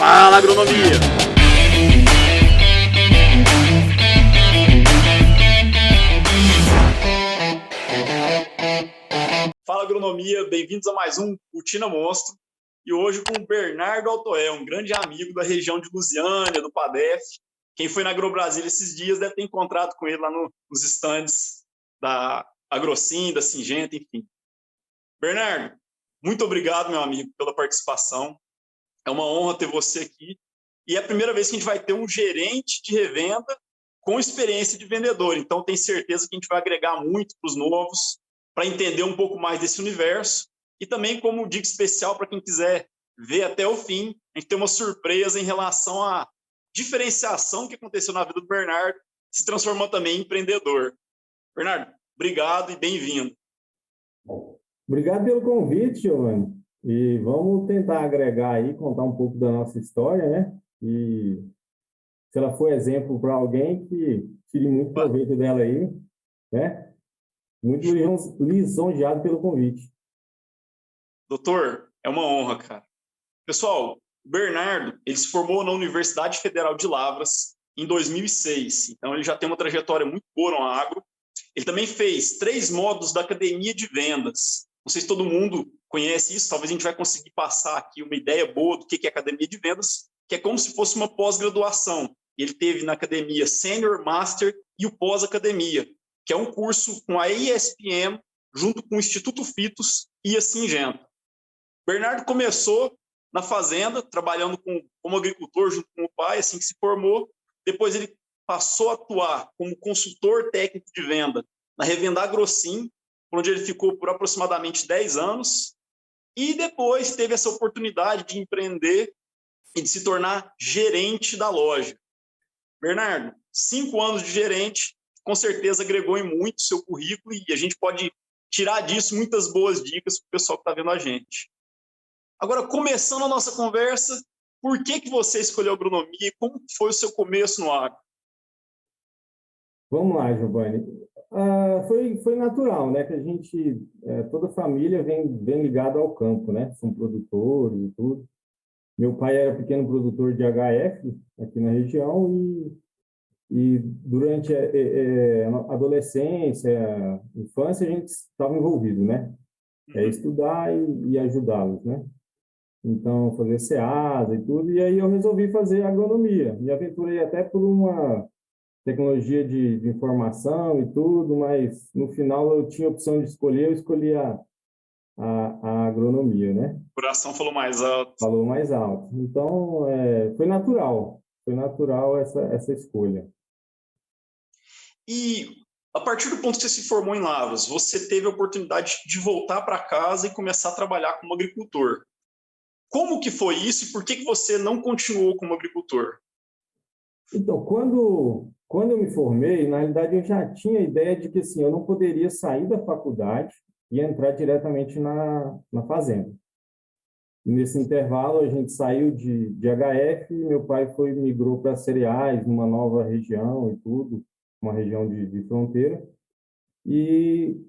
Fala Agronomia! Fala Agronomia, bem-vindos a mais um Cortina Monstro. E hoje com o Bernardo Altoé, um grande amigo da região de Lusiânia, do Padef. Quem foi na AgroBrasília esses dias deve ter encontrado com ele lá nos estandes da Agrocin, da Singenta, enfim. Bernardo, muito obrigado, meu amigo, pela participação. É uma honra ter você aqui. E é a primeira vez que a gente vai ter um gerente de revenda com experiência de vendedor. Então, tenho certeza que a gente vai agregar muito para os novos, para entender um pouco mais desse universo. E também, como dica especial para quem quiser ver até o fim, a gente tem uma surpresa em relação à diferenciação que aconteceu na vida do Bernardo, se transformou também em empreendedor. Bernardo, obrigado e bem-vindo. Obrigado pelo convite, Giovanni. E vamos tentar agregar aí, contar um pouco da nossa história, né? E se ela for exemplo para alguém, que tire muito proveito dela aí, né? Muito lisonjeado pelo convite. Doutor, é uma honra, cara. Pessoal, o Bernardo, ele se formou na Universidade Federal de Lavras em 2006. Então, ele já tem uma trajetória muito boa no agro. Ele também fez 3 módulos da Academia de Vendas. Não sei se todo mundo conhece isso, talvez a gente vai conseguir passar aqui uma ideia boa do que é Academia de Vendas, que é como se fosse uma pós-graduação. Ele teve na Academia Senior, Master e o Pós-Academia, que é um curso com a ESPM, junto com o Instituto Fitos e a Singenta. Bernardo começou na fazenda, trabalhando como agricultor junto com o pai, assim que se formou. Depois ele passou a atuar como consultor técnico de venda na Revenda Agrocin, onde ele ficou por aproximadamente 10 anos. E depois teve essa oportunidade de empreender e de se tornar gerente da loja. Bernardo, 5 anos de gerente, com certeza agregou em muito o seu currículo e a gente pode tirar disso muitas boas dicas para o pessoal que está vendo a gente. Agora, começando a nossa conversa, por que você escolheu agronomia e como foi o seu começo no agro? Vamos lá, Giovanni. Foi natural, né? Que a gente, toda a família vem ligada ao campo, né? São produtores e tudo. Meu pai era pequeno produtor de HF aqui na região e durante a adolescência, a infância, a gente estava envolvido, né? Estudar e ajudá-los, né? Então, fazer SEASA e tudo. E aí eu resolvi fazer agronomia. Me aventurei até por uma tecnologia de informação e tudo, mas no final eu tinha a opção de escolher, eu escolhi a agronomia, né? O coração falou mais alto. Falou mais alto. Então, foi natural essa escolha. E a partir do ponto que você se formou em Lavras, você teve a oportunidade de voltar para casa e começar a trabalhar como agricultor. Como que foi isso e por que você não continuou como agricultor? Então, quando eu me formei, na realidade eu já tinha a ideia de que assim, eu não poderia sair da faculdade e entrar diretamente na fazenda. E nesse intervalo a gente saiu de HF, meu pai migrou para cereais, numa nova região e tudo, uma região de fronteira. E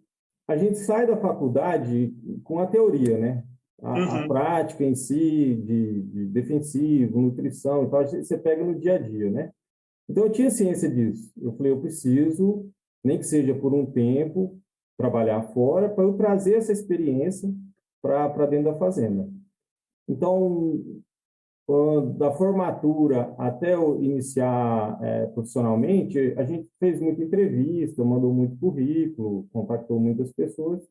a gente sai da faculdade com a teoria, né? A prática em si, de defensivo, nutrição e tal, você pega no dia a dia, né? Então, eu tinha ciência disso. Eu falei, eu preciso, nem que seja por um tempo, trabalhar fora para eu trazer essa experiência para dentro da fazenda. Então, da formatura até eu iniciar profissionalmente, a gente fez muita entrevista, mandou muito currículo, contactou muitas pessoas.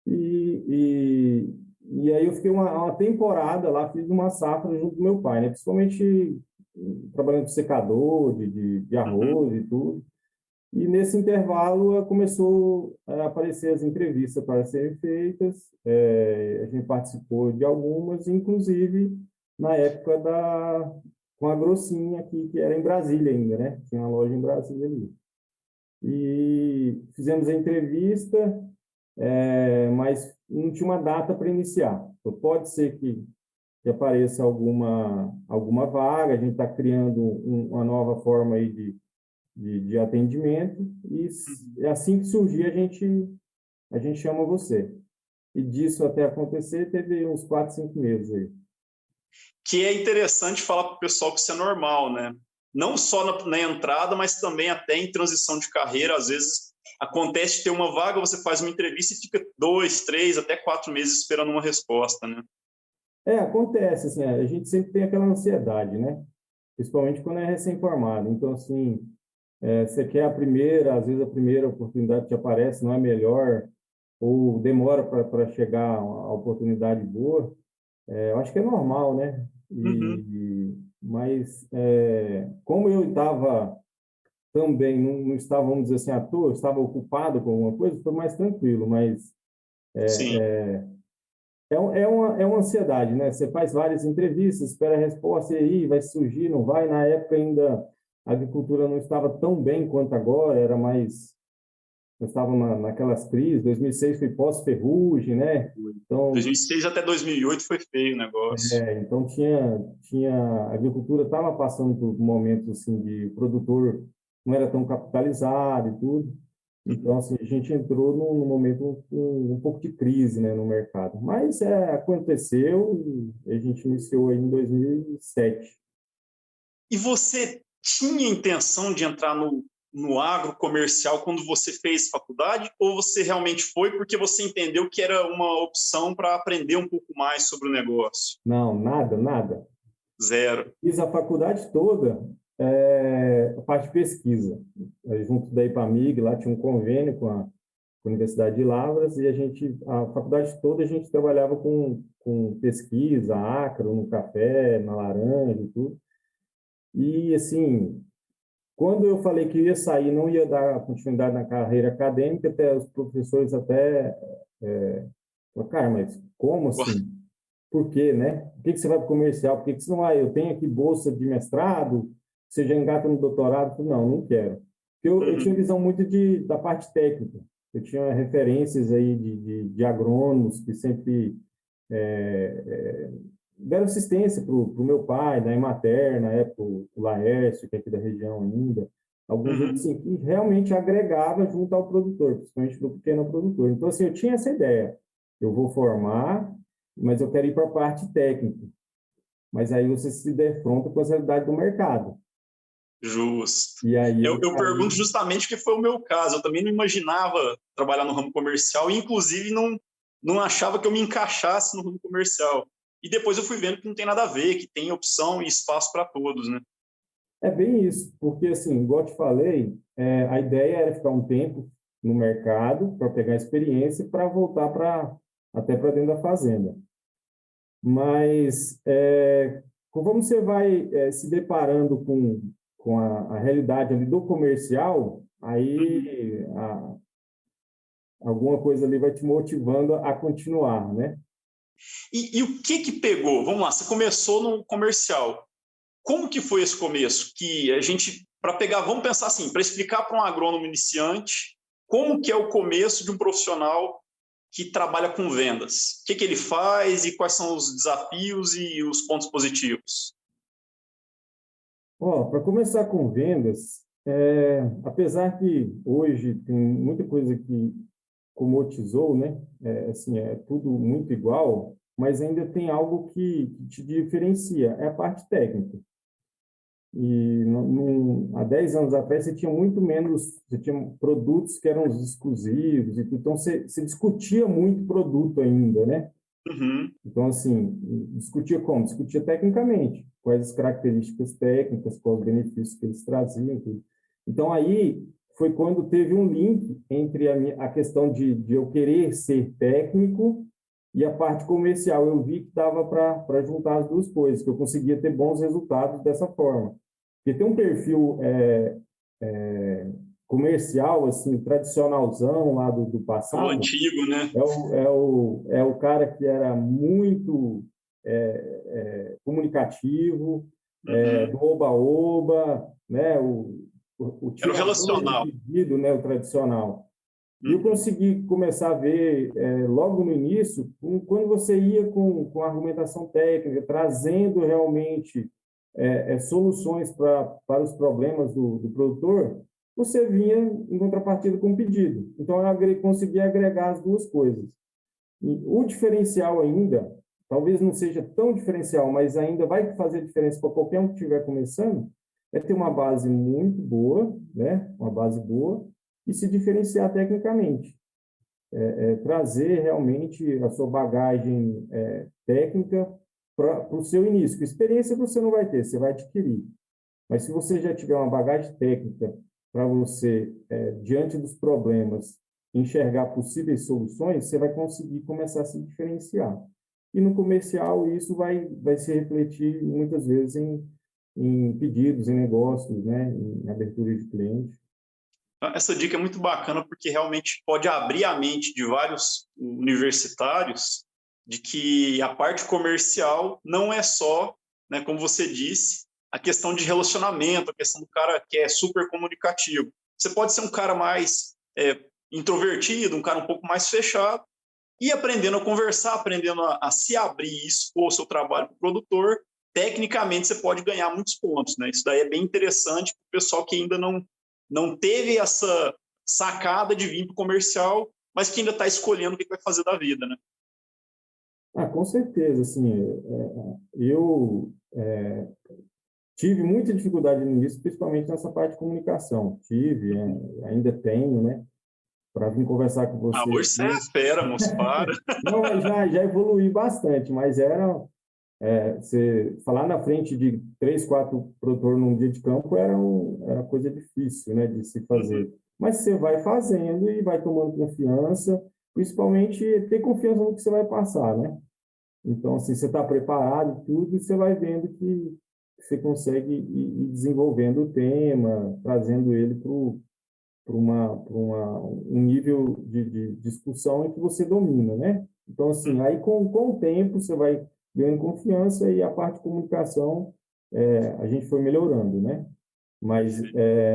E aí eu fiquei uma temporada lá, fiz uma safra junto com meu pai, né? Principalmente trabalhando com secador, de arroz e tudo. E nesse intervalo começou a aparecer as entrevistas para serem feitas, a gente participou de algumas, inclusive na época com a Grossinha aqui, que era em Brasília ainda, né? Tinha uma loja em Brasília ali. E fizemos a entrevista, mas não tinha uma data para iniciar. Então, pode ser que apareça alguma vaga, a gente está criando uma nova forma aí de atendimento, e assim que surgir, a gente chama você. E disso até acontecer, teve uns 4, 5 meses aí. que é interessante falar para o pessoal que isso é normal, né? Não só na entrada, mas também até em transição de carreira. Às vezes acontece de ter uma vaga, você faz uma entrevista e fica 2, 3, até 4 meses esperando uma resposta, né? Acontece, assim, a gente sempre tem aquela ansiedade, né? Principalmente quando é recém-formado. Então, assim, você quer a primeira, às vezes a primeira oportunidade que aparece não é melhor, ou demora para chegar a oportunidade boa. Eu acho que é normal, né? Uhum. Mas, como eu estava também, não estava, vamos dizer assim, à toa, eu estava ocupado com alguma coisa, foi mais tranquilo, mas Sim. é uma ansiedade, né? Você faz várias entrevistas, espera a resposta, e aí vai surgir, não vai? Na época ainda a agricultura não estava tão bem quanto agora, era mais... Nós estávamos naquelas crises, 2006 foi pós-ferrugem, né? Então, 2006 até 2008 foi feio o negócio. então a agricultura estava passando por momentos assim de produtor não era tão capitalizado e tudo. Então, Uhum. assim, a gente entrou num momento um pouco de crise, né, no mercado. Mas aconteceu e a gente iniciou aí em 2007. E você tinha intenção de entrar no agro comercial quando você fez faculdade, ou você realmente foi porque você entendeu que era uma opção para aprender um pouco mais sobre o negócio? Não, nada, nada. Zero. Fiz a faculdade toda, a parte de pesquisa. Junto da IPAMIG, lá tinha um convênio com a Universidade de Lavras, e a faculdade toda a gente trabalhava com pesquisa, acro, no café, na laranja e tudo. E, assim, quando eu falei que ia sair, não ia dar continuidade na carreira acadêmica, até os professores falaram, cara, mas como assim? Por quê, né? Por que você vai para o comercial? Por que você não vai? Eu tenho aqui bolsa de mestrado, você já engata no doutorado? Eu falei, não, não quero. Porque eu tinha Uhum. visão muito da parte técnica. Eu tinha referências aí de agrônomos que sempre deram assistência para o meu pai, na Emater, na época, o Laércio, que é aqui da região ainda, alguns outros, Uhum. assim, que realmente agregava junto ao produtor, principalmente do pequeno produtor. Então, assim, eu tinha essa ideia. Eu vou formar, mas eu quero ir para a parte técnica. Mas aí você se defronta com a realidade do mercado. Justo. E aí eu Eu pergunto caí. justamente porque foi o meu caso. Eu também não imaginava trabalhar no ramo comercial e, inclusive, não achava que eu me encaixasse no ramo comercial. E depois eu fui vendo que não tem nada a ver, que tem opção e espaço para todos, né? É bem isso, porque, assim, igual eu te falei, a ideia era ficar um tempo no mercado para pegar experiência para voltar até para dentro da fazenda. Mas, conforme você vai se deparando com a realidade ali do comercial, Uhum. aí alguma coisa ali vai te motivando a continuar, né? E o que pegou? Vamos lá, você começou no comercial. Como que foi esse começo? Que a gente, para pegar, vamos pensar assim, para explicar para um agrônomo iniciante, como que é o começo de um profissional que trabalha com vendas? O que ele faz e quais são os desafios e os pontos positivos? Ó, para começar com vendas, apesar que hoje tem muita coisa que comoditizou, né? Assim, é tudo muito igual, mas ainda tem algo que te diferencia, é a parte técnica. E há 10 anos atrás você tinha muito menos, você tinha produtos que eram os exclusivos, e tudo. Então você discutia muito produto ainda, né? Uhum. Então, assim, discutia como? Discutia tecnicamente, quais as características técnicas, quais os benefícios que eles traziam, tudo. Então, aí foi quando teve um link entre a questão de eu querer ser técnico e a parte comercial. Eu vi que dava para juntar as duas coisas, que eu conseguia ter bons resultados dessa forma. Porque tem um perfil comercial, assim, tradicionalzão lá do O passado, antigo, né? é o cara que era muito comunicativo, Uhum. do oba-oba, né? O Era o tirador de relacional. pedido, né? O tradicional. E eu Uhum. consegui começar a ver, logo no início, quando você ia com argumentação técnica, trazendo realmente soluções para os problemas do produtor, você vinha em contrapartida com o pedido. Então, eu consegui agregar as duas coisas. E o diferencial ainda talvez não seja tão diferencial, mas ainda vai fazer diferença para qualquer um que estiver começando, é ter uma base muito boa, né? Uma base boa, e se diferenciar tecnicamente. Trazer realmente a sua bagagem técnica para o seu início. Experiência você não vai ter, você vai adquirir. Mas se você já tiver uma bagagem técnica para você, diante dos problemas, enxergar possíveis soluções, você vai conseguir começar a se diferenciar. E no comercial, isso vai se refletir muitas vezes em pedidos, em negócios, né? Em abertura de cliente. Essa dica é muito bacana porque realmente pode abrir a mente de vários universitários de que a parte comercial não é só, né, como você disse, a questão de relacionamento, a questão do cara que é super comunicativo. Você pode ser um cara mais introvertido, um cara um pouco mais fechado, e aprendendo a conversar, aprendendo a se abrir e expor o seu trabalho para o produtor, tecnicamente você pode ganhar muitos pontos, né? Isso daí é bem interessante para o pessoal que ainda não teve essa sacada de vir para o comercial, mas que ainda está escolhendo o que vai fazer da vida, né? Com certeza, assim, eu tive muita dificuldade no início, principalmente nessa parte de comunicação. Ainda tenho, né? Para vir conversar com você Hoje você é fera, moço, para. Não, mas já evoluí bastante, mas você falar na frente de 3, 4 produtores num dia de campo era coisa difícil, né, de se fazer. Mas você vai fazendo e vai tomando confiança, principalmente ter confiança no que você vai passar, né? Então, assim, você está preparado tudo e você vai vendo que você consegue ir desenvolvendo o tema, trazendo ele para um nível de discussão em que você domina, né? Então, assim, aí com o tempo você vai ganhando confiança e a parte de comunicação a gente foi melhorando, né? Mas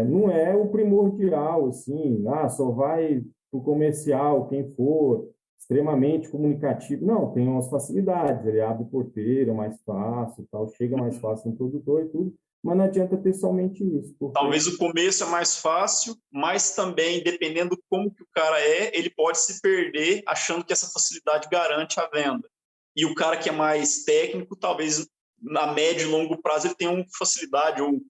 não é o primordial, assim, só vai para o comercial quem for extremamente comunicativo. Não, tem umas facilidades, ele abre porteira mais fácil, tal, chega mais fácil no produtor e tudo, mas não adianta ter somente isso. Porque... Talvez o começo é mais fácil, mas também, dependendo como que o cara ele pode se perder achando que essa facilidade garante a venda. E o cara que é mais técnico, talvez na médio e longo prazo ele tenha uma facilidade ou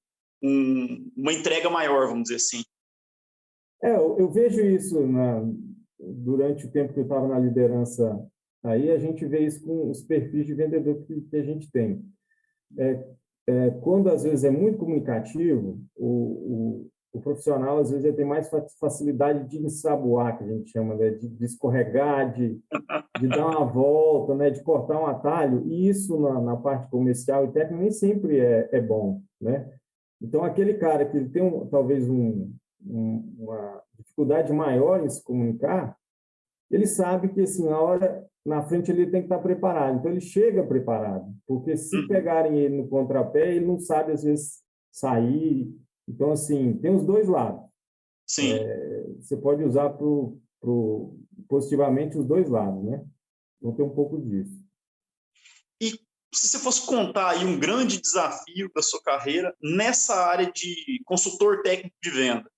uma entrega maior, vamos dizer assim. Eu vejo isso durante o tempo que eu estava na liderança. Aí a gente vê isso com os perfis de vendedor que a gente tem. Quando às vezes é muito comunicativo, o profissional às vezes ele tem mais facilidade de ensaboar, que a gente chama, né? De escorregar, de dar uma volta, né? De cortar um atalho. E isso na parte comercial e técnica nem sempre é bom, né? Então aquele cara que tem talvez uma dificuldade maior em se comunicar, ele sabe que assim na hora na frente ele tem que estar preparado. Então ele chega preparado, porque se pegarem ele no contrapé, ele não sabe às vezes sair. Então assim tem os dois lados. Sim. Você pode usar positivamente os dois lados, né? Então tem um pouco disso. E se você fosse contar aí um grande desafio da sua carreira nessa área de consultor técnico de venda,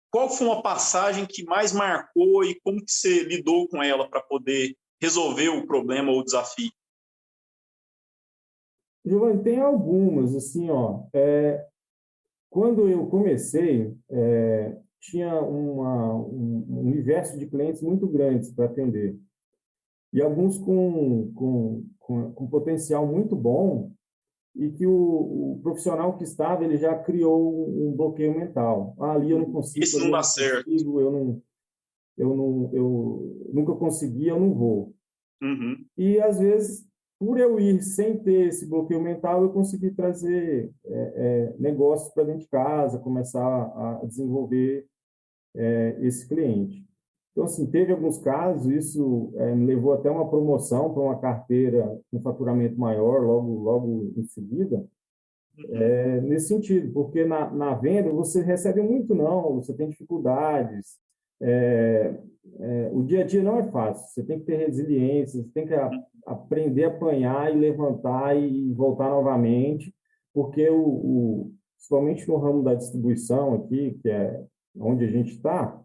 qual foi uma passagem que mais marcou e como que você lidou com ela para poder resolver o problema ou o desafio? Giovanni, tem algumas, assim, quando eu comecei, tinha um universo de clientes muito grandes para atender. E alguns com potencial muito bom, e que o profissional que estava, ele já criou um bloqueio mental. Ali eu não consigo, Isso não dá certo. Eu nunca consegui, eu não vou. Uhum. E, às vezes, por eu ir sem ter esse bloqueio mental, eu consegui trazer negócios para dentro de casa, começar a desenvolver esse cliente. Então, assim, teve alguns casos, isso me levou até uma promoção para uma carteira com faturamento maior, logo em seguida, nesse sentido, porque na venda você recebe muito não, você tem dificuldades, o dia a dia não é fácil, você tem que ter resiliência, você tem que aprender a apanhar e levantar e voltar novamente, porque principalmente no ramo da distribuição aqui, que é onde a gente está,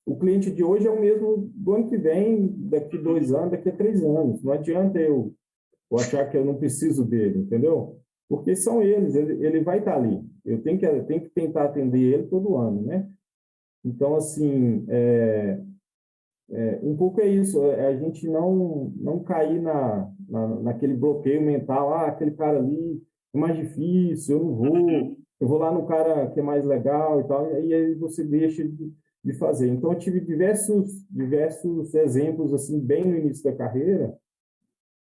o cliente de hoje é o mesmo do ano que vem, daqui 2 anos, daqui a 3 anos. Não adianta eu achar que eu não preciso dele, entendeu? Porque são eles, ele vai estar ali. Eu tenho que tentar atender ele todo ano, né? Então, assim, um pouco é isso, a gente não cair naquele bloqueio mental, aquele cara ali é mais difícil, eu vou lá no cara que é mais legal e tal, e aí você deixa de fazer. Então, eu tive diversos exemplos, assim, bem no início da carreira,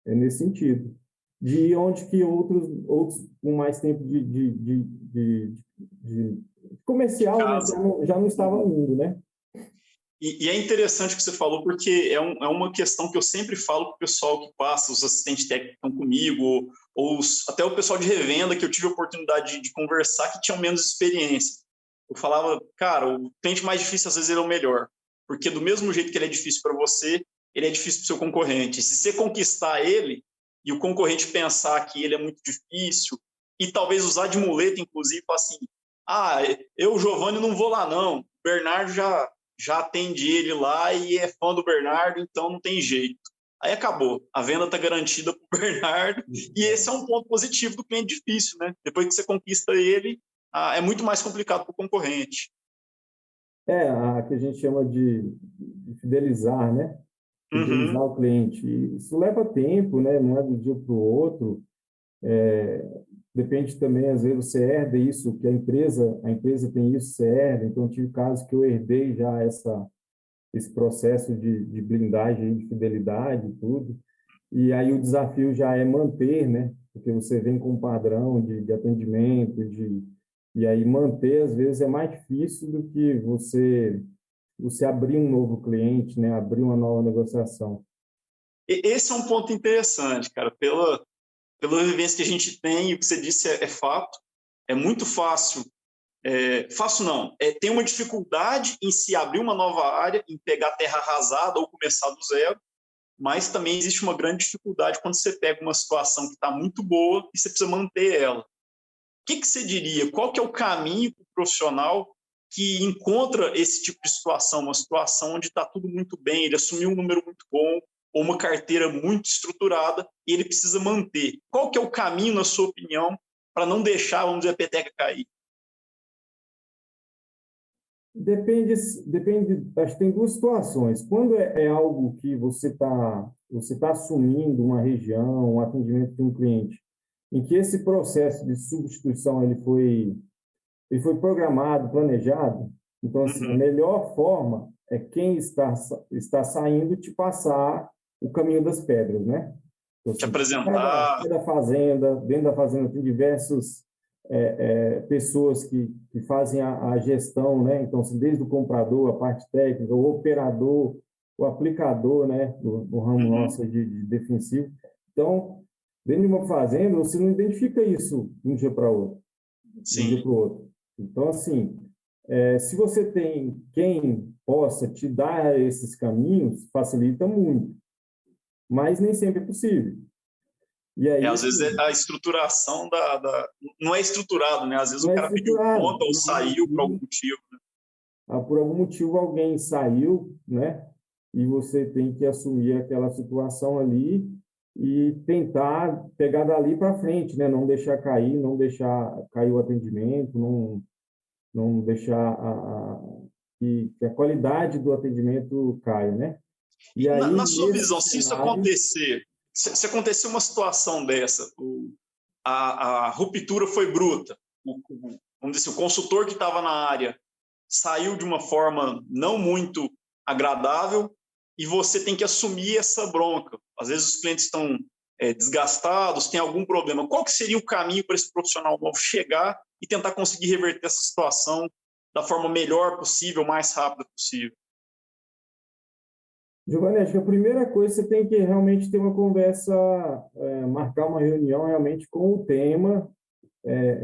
nesse sentido, de onde que outros com mais tempo de De comercial, né, casa. já não estavam indo, né? E é interessante o que você falou, porque é uma questão que eu sempre falo para o pessoal que passa, os assistentes técnicos que estão comigo, ou até o pessoal de revenda que eu tive a oportunidade de conversar, que tinham menos experiência. Eu falava, cara, o cliente mais difícil às vezes ele é o melhor, porque do mesmo jeito que ele é difícil para você, ele é difícil para o seu concorrente. Se você conquistar ele e o concorrente pensar que ele é muito difícil, e talvez usar de muleta, inclusive, falar assim, eu, Giovanni, não vou lá não, o Bernardo já atende ele lá e é fã do Bernardo, então não tem jeito. Aí acabou, a venda está garantida para o Bernardo, e esse é um ponto positivo do cliente difícil, né? Depois que você conquista ele, é muito mais complicado para o concorrente. A que a gente chama de fidelizar, né? Fidelizar Uhum. o cliente. E isso leva tempo, né? Não é do dia para o outro. Depende também, às vezes você herda isso, que a empresa tem isso, você herda. Então, tive casos que eu herdei já esse processo de blindagem, de fidelidade e tudo. E aí o desafio já é manter, né? Porque você vem com um padrão de atendimento, e aí manter, às vezes, é mais difícil do que você abrir um novo cliente, né? Abrir uma nova negociação. Esse é um ponto interessante, cara, pela vivência que a gente tem, e o que você disse é fato. É muito fácil. Fácil não. Tem uma dificuldade em se abrir uma nova área, em pegar terra arrasada ou começar do zero, mas também existe uma grande dificuldade quando você pega uma situação que está muito boa e você precisa manter ela. O que você diria? Qual que é o caminho para o profissional que encontra esse tipo de situação, uma situação onde está tudo muito bem, ele assumiu um número muito bom, ou uma carteira muito estruturada, e ele precisa manter? Qual que é o caminho, na sua opinião, para não deixar, vamos dizer, a peteca cair? Depende, acho que tem duas situações. Quando é algo que você tá assumindo uma região, um atendimento de um cliente, em que esse processo de substituição ele foi programado, planejado, então, assim, a Uhum. melhor forma é quem está saindo te passar o caminho das pedras, né? Então, Te assim, apresentar. dentro da fazenda tem diversos pessoas que fazem a gestão, né? Então, assim, desde o comprador, a parte técnica, o operador, o aplicador, né? Do ramo Uhum. nosso de defensivo. Então, dentro de uma fazenda, você não identifica isso de um dia para outro, de um dia Sim. para o outro. Então, assim, se você tem quem possa te dar esses caminhos, facilita muito, mas nem sempre é possível. E aí, Às vezes assim, a estruturação não é estruturado, né? Às vezes o não é cara pediu estruturado. conta ou saiu por algum motivo. Por algum motivo alguém saiu, né? E você tem que assumir aquela situação ali e tentar pegar dali para frente, né? Não deixar cair, não deixar cair o atendimento, não deixar que a qualidade do atendimento caia, né? E E aí, na sua nesse visão, se isso cenário, acontecer, se acontecer uma situação dessa, a ruptura foi bruta, vamos dizer assim, o consultor que estava na área saiu de uma forma não muito agradável e você tem que assumir essa bronca. Às vezes os clientes estão desgastados, tem algum problema. Qual que seria o caminho para esse profissional novo chegar e tentar conseguir reverter essa situação da forma melhor possível, mais rápida possível? Giovanni, acho que a primeira coisa você tem que realmente ter uma conversa, marcar uma reunião realmente com o tema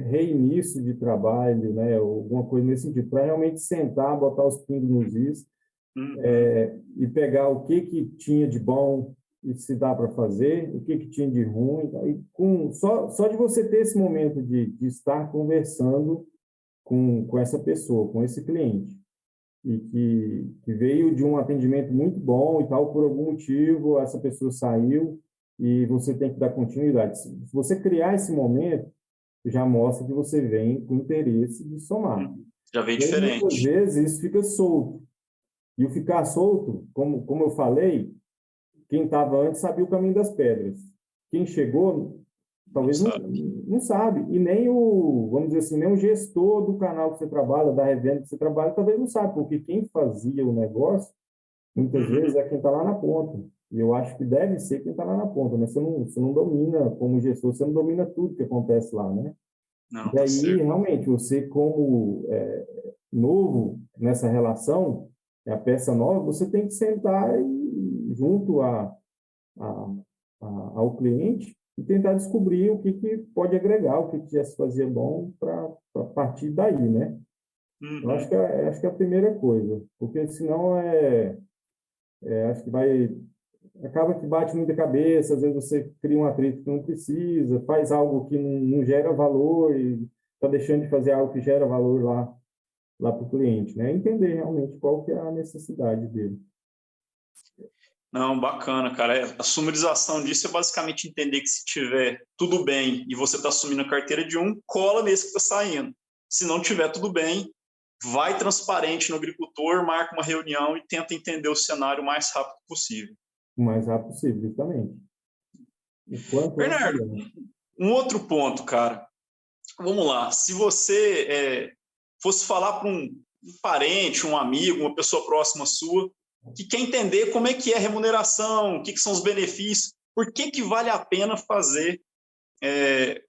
reinício de trabalho, né, alguma coisa nesse sentido, para realmente sentar, botar os pingos nos is Uhum. e pegar o que tinha de bom e se dá para fazer, o que tinha de ruim, e só de você ter esse momento de estar conversando com essa pessoa, com esse cliente. e que veio de um atendimento muito bom e tal, por algum motivo essa pessoa saiu e você tem que dar continuidade. Se você criar esse momento, já mostra que você vem com interesse de somar. Já vem E aí, muitas diferente. vezes isso fica solto. E o ficar solto, como eu falei, quem estava antes sabia o caminho das pedras. Quem chegou, Não talvez sabe. não sabe. E nem o, vamos dizer assim, nem o gestor do canal que você trabalha, da revenda que você trabalha, talvez não sabe, porque quem fazia o negócio, muitas vezes, é quem está lá na ponta. E eu acho que deve ser quem está lá na ponta, né? Você não domina, como gestor, você não domina tudo que acontece lá, né? Não, E tá aí, certo. realmente, você como novo nessa relação, é a peça nova, você tem que sentar junto a, ao cliente e tentar descobrir o que pode agregar, o que já se fazia bom para partir daí, né? Eu Uhum. acho que é a primeira coisa, porque senão acho que acaba que bate muita cabeça, às vezes você cria um atrito que não precisa, faz algo que não gera valor e está deixando de fazer algo que gera valor lá para o cliente, né? Entender realmente qual que é a necessidade dele. Não, bacana, cara. A sumarização disso é basicamente entender que se tiver tudo bem e você está assumindo a carteira de um, cola nesse que está saindo. Se não tiver tudo bem, vai transparente no agricultor, marca uma reunião e tenta entender o cenário o mais rápido possível. O mais rápido possível, justamente. O quanto antes, Bernardo, melhor. um outro ponto, cara. Vamos lá. Se você fosse falar para um parente, um amigo, uma pessoa próxima sua, que quer entender como é que é a remuneração, o que são os benefícios, por que vale a pena fazer,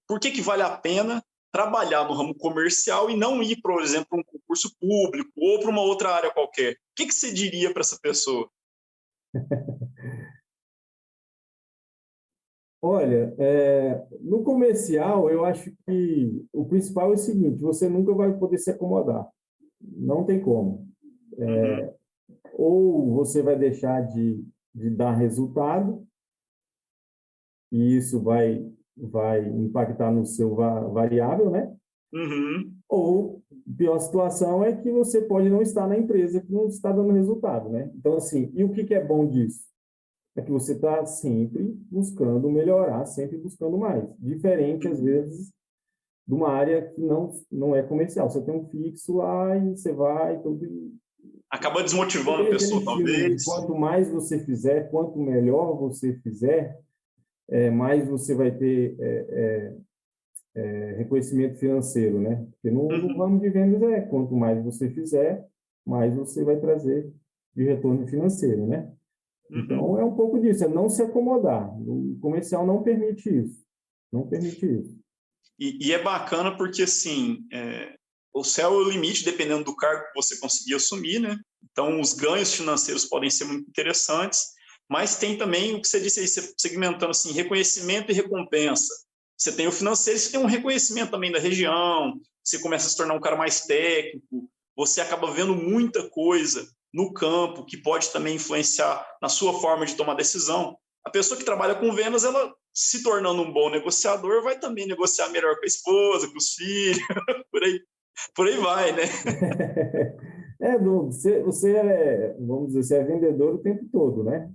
por que vale a pena trabalhar no ramo comercial e não ir, por exemplo, para um concurso público ou para uma outra área qualquer. O que você diria para essa pessoa? Olha, no comercial, eu acho que o principal é o seguinte: você nunca vai poder se acomodar. Não tem como. Uhum, Ou você vai deixar de dar resultado, e isso vai impactar no seu variável, né? uhum, Ou, pior situação é que você pode não estar na empresa que não está dando resultado, né? Então, assim, e o que é bom disso? É que você está sempre buscando melhorar, sempre buscando mais. Diferente, às uhum. vezes, de uma área que não é comercial. Você tem um fixo lá e você vai, tudo. Acaba desmotivando a Tem aquele pessoa, filme de talvez. quanto mais você fizer, quanto melhor você fizer, mais você vai ter reconhecimento financeiro, né? Porque no Uhum, ramo de vendas quanto mais você fizer, mais você vai trazer de retorno financeiro, né? uhum. Então, é um pouco disso, é não se acomodar. O comercial não permite isso. Não permite isso. E é bacana porque, assim, o céu é o limite, dependendo do cargo que você conseguir assumir, né? Então, os ganhos financeiros podem ser muito interessantes, mas tem também o que você disse aí, segmentando assim, reconhecimento e recompensa. Você tem o financeiro, você tem um reconhecimento também da região, você começa a se tornar um cara mais técnico, você acaba vendo muita coisa no campo que pode também influenciar na sua forma de tomar decisão. A pessoa que trabalha com vendas, ela se tornando um bom negociador, vai também negociar melhor com a esposa, com os filhos, por aí vai, né? Você vamos dizer, você é vendedor o tempo todo, né?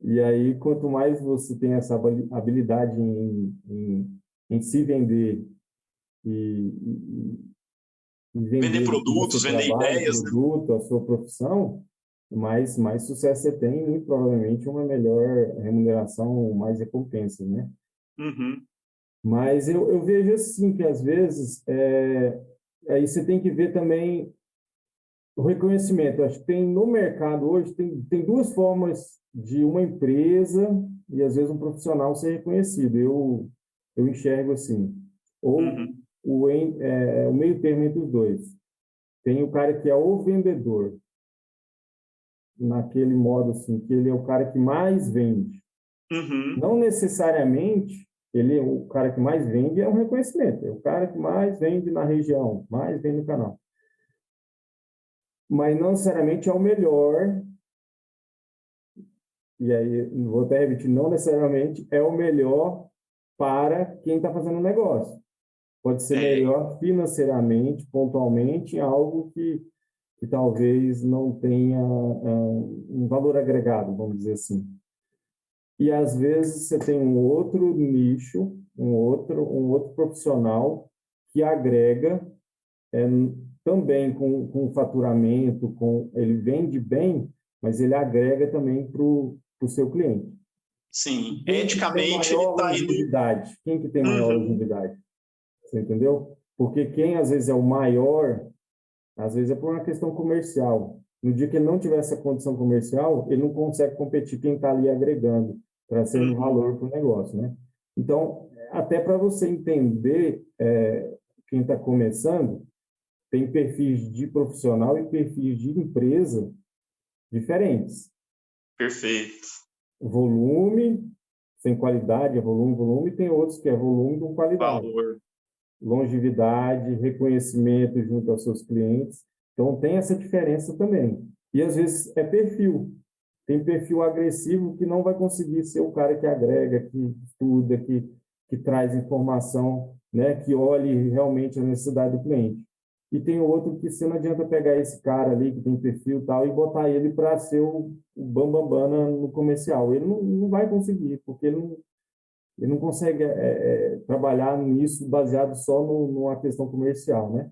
E aí, quanto mais você tem essa habilidade em se vender e Vender vender o que você produtos, vender trabalha, o ideias, né? produto, a sua profissão, mais sucesso você tem e, muito provavelmente, uma melhor remuneração, mais recompensa, né? Uhum, Mas eu vejo assim que, às vezes, aí você tem que ver também o reconhecimento. Eu acho que tem no mercado hoje, tem duas formas de uma empresa e, às vezes, um profissional ser reconhecido. Eu enxergo assim. Ou uhum, o meio termo entre os dois. Tem o cara que é o vendedor, naquele modo assim, que ele é o cara que mais vende. uhum, Não necessariamente ele é o cara que mais vende, é um reconhecimento. É o cara que mais vende na região, mais vende no canal. Mas não necessariamente é o melhor, e aí vou até repetir, não necessariamente é o melhor para quem está fazendo o negócio. Pode ser é, melhor financeiramente, pontualmente, em algo que que talvez não tenha um valor agregado, vamos dizer assim. E, às vezes, você tem um outro nicho, um outro profissional que agrega também com faturamento, ele vende bem, mas ele agrega também para o seu cliente. Sim, Quem que tem eticamente ele maior está indo... longevidade? Quem que tem maior longevidade? Você entendeu? Porque quem, às vezes, é o maior, às vezes é por uma questão comercial. No dia que ele não tiver essa condição comercial, ele não consegue competir quem está ali agregando, trazendo valor para o negócio, né? Então, até para você entender quem está começando, tem perfis de profissional e perfis de empresa diferentes. Perfeito. Volume, sem qualidade, é volume, tem outros que é volume com qualidade. Valor. Longevidade, reconhecimento junto aos seus clientes. Então, tem essa diferença também. E, às vezes, é perfil. Tem perfil agressivo que não vai conseguir ser o cara que agrega, que estuda, que traz informação, né, que olhe realmente a necessidade do cliente. E tem outro que você não adianta pegar esse cara ali que tem perfil e tal e botar ele para ser o bambambam no comercial. Ele não vai conseguir, porque ele não consegue trabalhar nisso baseado só numa questão comercial, né?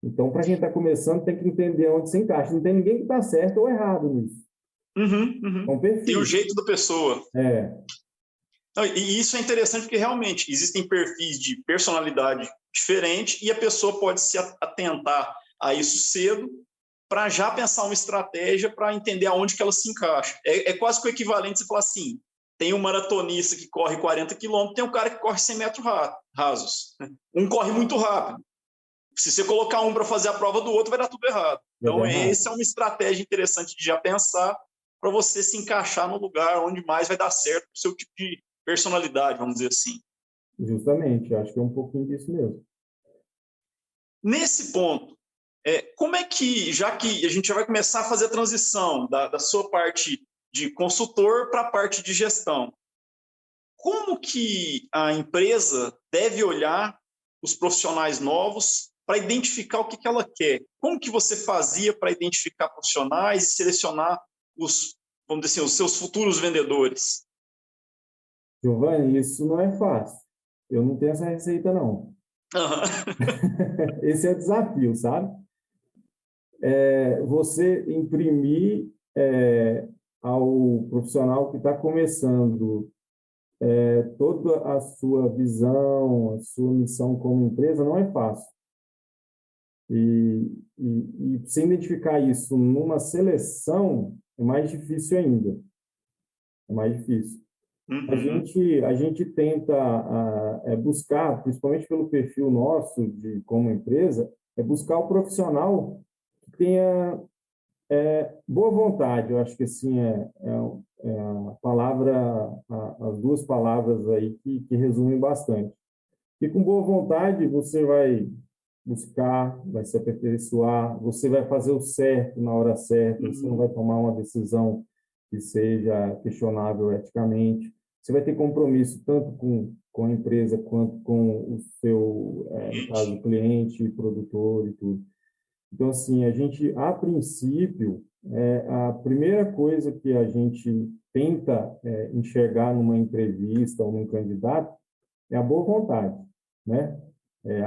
Então, para quem está começando, tem que entender onde se encaixa. Não tem ninguém que está certo ou errado nisso. É um Tem o perfil. jeito da pessoa. É. Não, e isso é interessante porque realmente existem perfis de personalidade diferente e a pessoa pode se atentar a isso cedo para já pensar uma estratégia para entender aonde que ela se encaixa. É quase que o equivalente você falar assim, tem um maratonista que corre 40 quilômetros, tem um cara que corre 100 metros rasos. Um corre muito rápido. Se você colocar um para fazer a prova do outro, vai dar tudo errado. Então, essa é uma estratégia interessante de já pensar para você se encaixar no lugar onde mais vai dar certo para o seu tipo de personalidade, vamos dizer assim. Justamente, acho que é um pouquinho disso mesmo. Nesse ponto, como é que, já que a gente já vai começar a fazer a transição da sua parte de consultor para a parte de gestão, como que a empresa deve olhar os profissionais novos para identificar o que ela quer? Como que você fazia para identificar profissionais e selecionar vamos dizer assim, os seus futuros vendedores? Giovanni, isso não é fácil. Eu não tenho essa receita, não. Esse é o desafio, sabe? Você imprimir ao profissional que está começando toda a sua visão, a sua missão como empresa, não é fácil. E sem identificar isso numa seleção, é mais difícil ainda. É mais difícil. A gente tenta buscar, principalmente pelo perfil nosso como empresa, buscar o profissional que tenha boa vontade. Eu acho que assim a palavra, as duas palavras aí que resumem bastante. E com boa vontade você vai buscar, vai se aperfeiçoar, você vai fazer o certo na hora certa, você não vai tomar uma decisão que seja questionável eticamente. Você vai ter compromisso tanto com a empresa quanto com o seu, no caso, cliente, produtor e tudo. Então, assim, a gente, a princípio, a primeira coisa que a gente tenta enxergar numa entrevista ou num candidato é a boa vontade, né?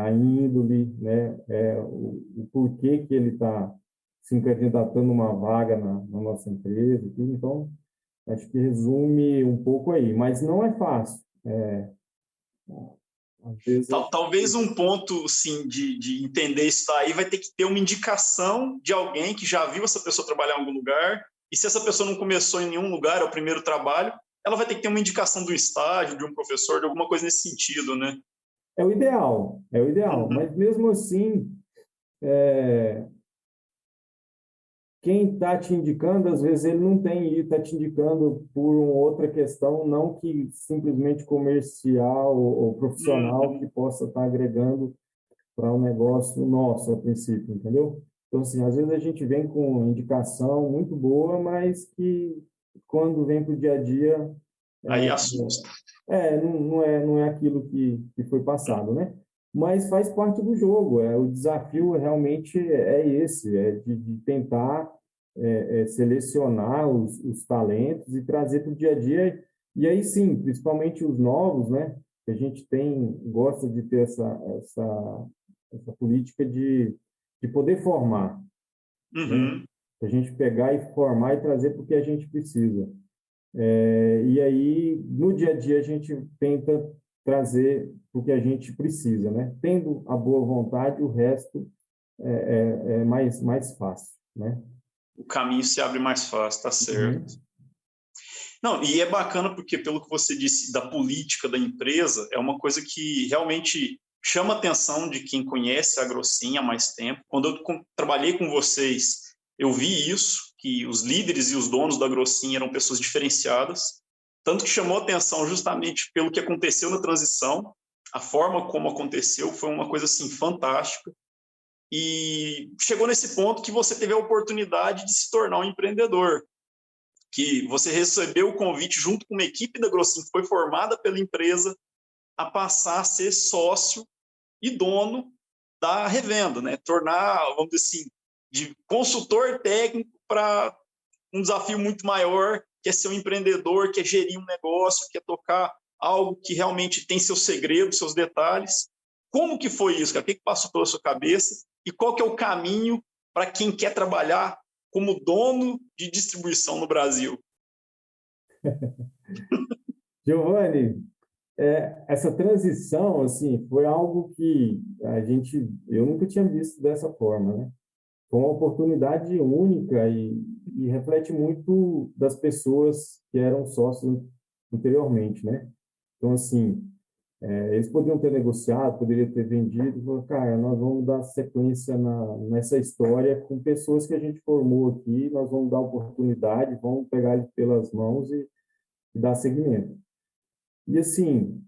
A índole, né? O porquê que ele está se candidatando a uma vaga na nossa empresa e tudo. Então, acho que resume um pouco aí, mas não é fácil. Às vezes Talvez um ponto sim, de entender isso daí vai ter que ter uma indicação de alguém que já viu essa pessoa trabalhar em algum lugar, e se essa pessoa não começou em nenhum lugar, é o primeiro trabalho, ela vai ter que ter uma indicação do estágio, de um professor, de alguma coisa nesse sentido, né? é o ideal, mas mesmo assim, quem está te indicando, às vezes ele não tem, e está te indicando por uma outra questão, não que simplesmente comercial ou profissional que possa estar agregando para um negócio nosso, a princípio, entendeu? Então, assim, às vezes a gente vem com indicação muito boa, mas que quando vem para o dia a dia, Aí assusta. não é aquilo que foi passado, né? mas faz parte do jogo. O desafio realmente é esse, de tentar selecionar os talentos e trazer para o dia a dia. E aí sim, principalmente os novos, né? Que a gente gosta de ter essa política de poder formar, né? Uhum. A gente pegar e formar e trazer para o que a gente precisa. E aí, no dia a dia, a gente tenta trazer o que a gente precisa, né? Tendo a boa vontade, o resto é mais fácil, né? O caminho se abre mais fácil, tá certo. Uhum. Não, e é bacana porque, pelo que você disse da política da empresa, é uma coisa que realmente chama a atenção de quem conhece a Grossim há mais tempo. Quando eu trabalhei com vocês, eu vi isso, que os líderes e os donos da Grossim eram pessoas diferenciadas, tanto que chamou a atenção justamente pelo que aconteceu na transição, a forma como aconteceu foi uma coisa assim fantástica. E chegou nesse ponto que você teve a oportunidade de se tornar um empreendedor, que você recebeu o convite junto com uma equipe da Grossim que foi formada pela empresa a passar a ser sócio e dono da revenda, né? Tornar, vamos dizer assim, de consultor técnico para um desafio muito maior, que é ser um empreendedor, que é gerir um negócio, que é tocar algo que realmente tem seus segredos, seus detalhes. Como que foi isso, cara? O que passou pela sua cabeça? E qual que é o caminho para quem quer trabalhar como dono de distribuição no Brasil? Giovanni, essa transição, assim, foi algo que eu nunca tinha visto dessa forma, né? Foi uma oportunidade única e reflete muito das pessoas que eram sócios anteriormente, né? Então, assim, eles poderiam ter negociado, poderiam ter vendido, e falar, cara, nós vamos dar sequência nessa história com pessoas que a gente formou aqui, nós vamos dar oportunidade, vamos pegar eles pelas mãos e dar seguimento. E, assim,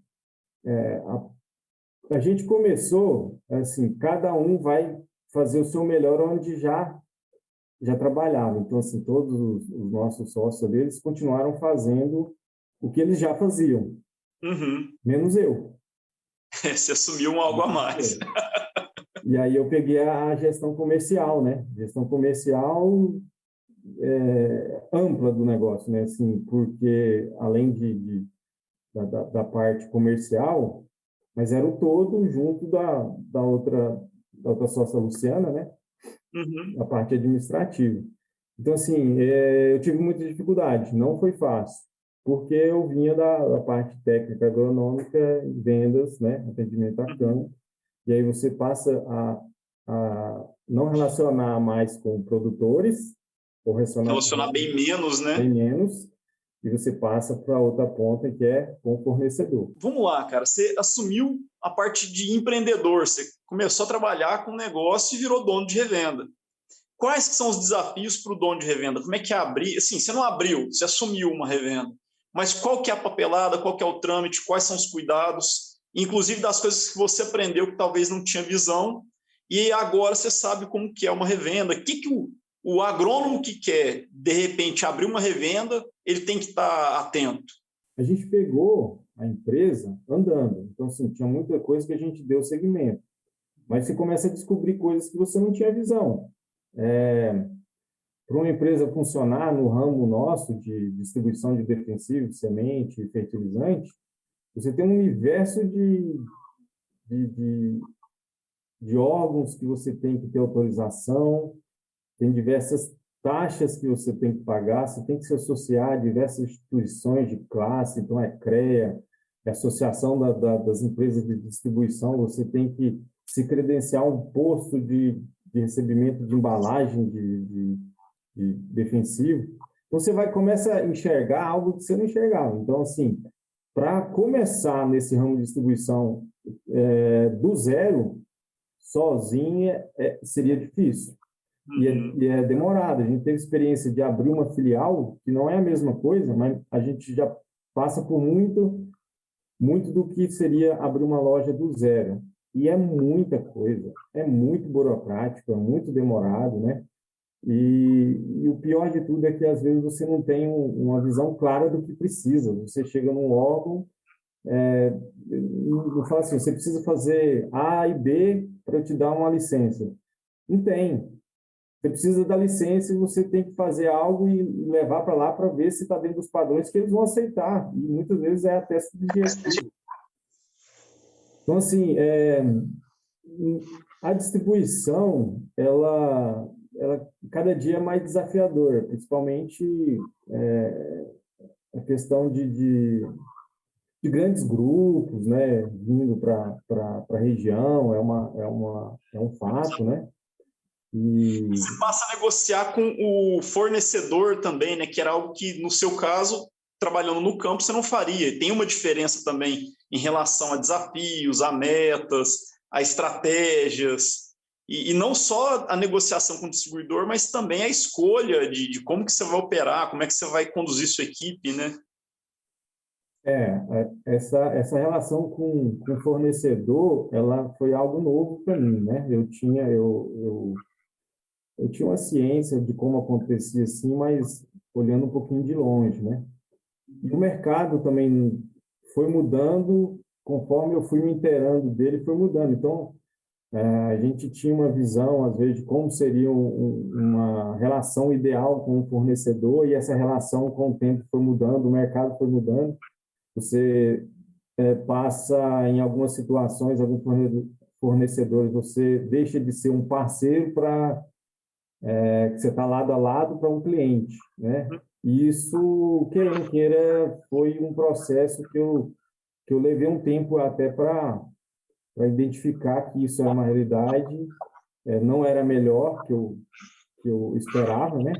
a gente começou, assim, cada um vai fazer o seu melhor onde já trabalhava. Então, assim, todos os nossos sócios deles continuaram fazendo o que eles já faziam, Uhum. menos eu. Você assumiu um algo a mais. E aí eu peguei a gestão comercial, né? Gestão comercial ampla do negócio, né? Assim, porque além da parte comercial, mas era o todo junto da outra sócia Luciana, né? Uhum. A parte administrativa. Então, assim, eu tive muita dificuldade, não foi fácil, porque eu vinha da parte técnica agronômica, vendas, né, atendimento a Uhum. campo, e aí você passa a não relacionar mais com produtores, ou relacionar Relacionar bem menos, bem né? menos, e você passa para outra ponta, que é com o fornecedor. Vamos lá, cara. Você assumiu a parte de empreendedor, você começou a trabalhar com o negócio e virou dono de revenda. Quais que são os desafios para o dono de revenda? Como é que é abrir? Assim, você não abriu, você assumiu uma revenda. Mas qual que é a papelada, qual que é o trâmite, quais são os cuidados, inclusive das coisas que você aprendeu que talvez não tinha visão, e agora você sabe como que é uma revenda. O que o agrônomo que quer, de repente, abrir uma revenda, ele tem que estar atento? A gente pegou a empresa andando, então, assim, tinha muita coisa que a gente deu segmento, mas você começa a descobrir coisas que você não tinha visão. Para uma empresa funcionar no ramo nosso de distribuição de defensivos, semente e fertilizante, você tem um universo de, de, de órgãos que você tem que ter autorização, tem diversas taxas que você tem que pagar, você tem que se associar a diversas instituições de classe, então é CREA, é a Associação das Empresas de Distribuição, você tem que se credenciar um posto de recebimento de embalagem de defensivo. Então, você começa a enxergar algo que você não enxergava. Então, assim, para começar nesse ramo de distribuição do zero, sozinha, seria difícil. Uhum. E é demorado. A gente teve experiência de abrir uma filial, que não é a mesma coisa, mas a gente já passa por muito do que seria abrir uma loja do zero. E é muita coisa, é muito burocrático, é muito demorado, né? E o pior de tudo é que, às vezes, você não tem uma visão clara do que precisa. Você chega num órgão, eu falo assim, você precisa fazer A e B para eu te dar uma licença. Não tem. Você precisa da licença e você tem que fazer algo e levar para lá para ver se está dentro dos padrões que eles vão aceitar. E muitas vezes é até subjetivo. Então, assim, a distribuição, ela cada dia é mais desafiadora, principalmente a questão de grandes grupos, né, vindo para a região, é um fato, né? E você passa a negociar com o fornecedor também, né? Que era algo que, no seu caso, trabalhando no campo, você não faria. Tem uma diferença também em relação a desafios, a metas, a estratégias. E não só a negociação com o distribuidor, mas também a escolha de como que você vai operar, como é que você vai conduzir sua equipe, né? essa relação com o fornecedor, ela foi algo novo para mim, né? Eu tinha uma ciência de como acontecia assim, mas olhando um pouquinho de longe, né? E o mercado também foi mudando conforme eu fui me inteirando dele, foi mudando. Então, a gente tinha uma visão, às vezes, de como seria uma relação ideal com o fornecedor, e essa relação, com o tempo, foi mudando, o mercado foi mudando. Você passa, em algumas situações, alguns fornecedores, você deixa de ser um parceiro para que você está lado a lado para um cliente, né? E isso, queira ou não queira, foi um processo que eu levei um tempo até para identificar que isso era uma realidade, não era melhor que eu esperava, né?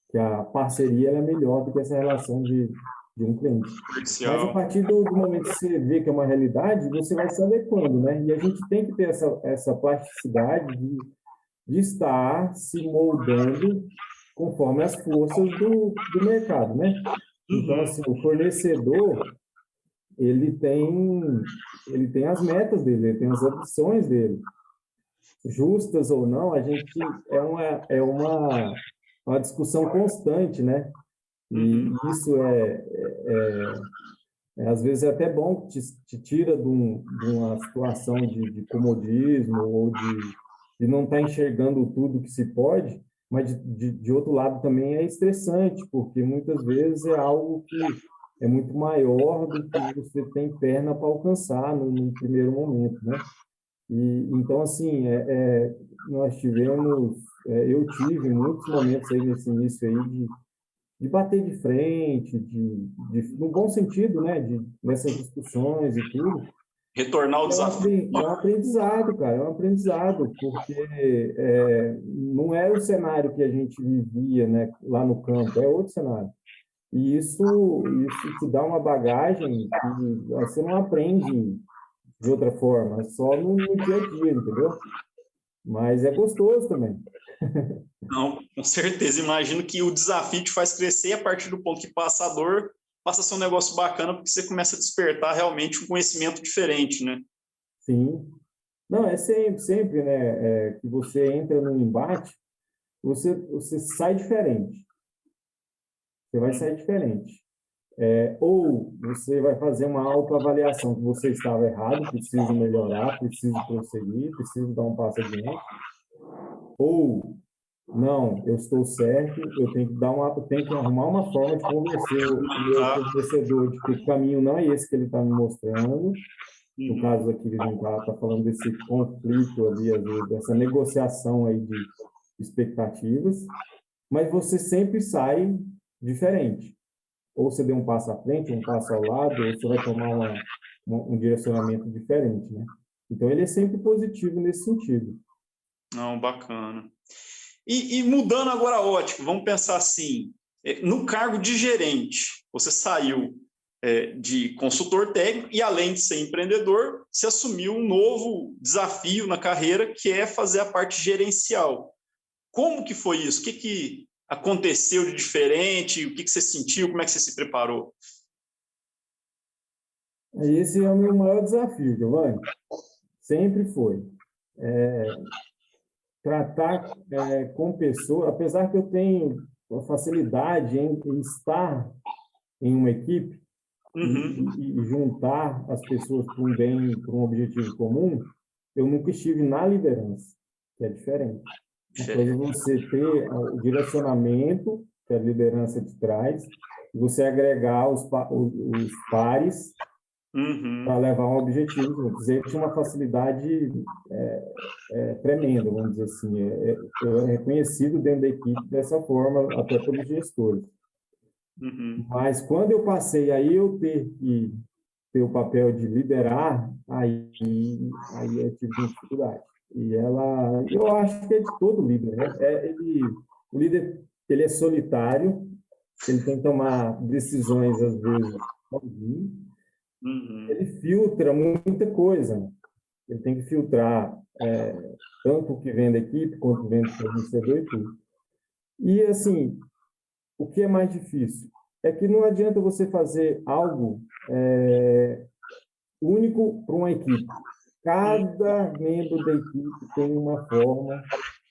Que a parceria era melhor do que essa relação de um cliente. Mas a Comercial. partir do momento que você vê que é uma realidade, você vai se adequando, né? E a gente tem que ter essa plasticidade de estar se moldando conforme as forças do mercado, né? Então, Uhum. assim, o fornecedor, ele ele tem as metas dele, ele tem as ambições dele. Justas ou não, a gente uma discussão constante, né? Uhum. E isso às vezes é até bom, te tira de uma situação de comodismo ou de não estar enxergando tudo que se pode, mas de outro lado também é estressante, porque muitas vezes é algo que é muito maior do que você tem perna para alcançar no primeiro momento, né? E então, assim, nós tivemos, eu tive muitos momentos aí nesse início aí de bater de frente, no bom sentido, né, nessas discussões e tudo. Retornar ao desafio. É um aprendizado, cara, é um aprendizado, porque não era o cenário que a gente vivia, né, lá no campo, é outro cenário. E isso te dá uma bagagem que você não aprende de outra forma, é só no dia a dia, entendeu? Mas é gostoso também. Não, com certeza. Imagino que o desafio te faz crescer e a partir do ponto que passa a dor, passa a ser um negócio bacana porque você começa a despertar realmente um conhecimento diferente, né? Sim. Não, é sempre, né, que você entra num embate, você sai diferente. Você vai sair diferente. Ou você vai fazer uma autoavaliação que você estava errado, preciso melhorar, preciso prosseguir, preciso dar um passo adiante. Ou, não, eu estou certo, eu tenho que eu tenho que arrumar uma forma de convencer o meu Tá? fornecedor de que o caminho não é esse que ele está me mostrando. No Uhum. caso aqui, a gente está falando desse conflito ali, às vezes, dessa negociação aí de expectativas, mas você sempre sai diferente. Ou você deu um passo à frente, um passo ao lado, ou você vai tomar um direcionamento diferente, né? Então, ele é sempre positivo nesse sentido. Não, bacana. E mudando agora a ótica, vamos pensar assim, no cargo de gerente, você saiu de consultor técnico e, além de ser empreendedor, você assumiu um novo desafio na carreira, que é fazer a parte gerencial. Como que foi isso? O que aconteceu de diferente? O que você sentiu? Como é que você se preparou? Esse é o meu maior desafio, Giovanni. Sempre foi. Tratar com pessoas, apesar que eu tenho uma facilidade em estar em uma equipe, Uhum. e juntar as pessoas para um bem, para um objetivo comum, eu nunca estive na liderança, que é diferente. Uma coisa é Diferente. você ter o direcionamento que a liderança te traz, e você agregar os pares para Uhum. levar um objetivo juntos. Eu tinha uma facilidade tremenda, vamos dizer assim. Eu era reconhecido dentro da equipe dessa forma, até pelos gestores. Uhum. Mas quando eu passei aí eu ter que ter o papel de liderar, aí eu tive uma dificuldade. E ela, eu acho que é de todo líder, né? O líder, ele é solitário, ele tem que tomar decisões às vezes sozinho, Uhum. ele filtra muita coisa, né? Ele tem que filtrar tanto o que vem da equipe quanto o que vem do fornecedor e tudo. E assim, o que é mais difícil é que não adianta você fazer algo único para uma equipe. Uhum. Cada membro da equipe tem uma forma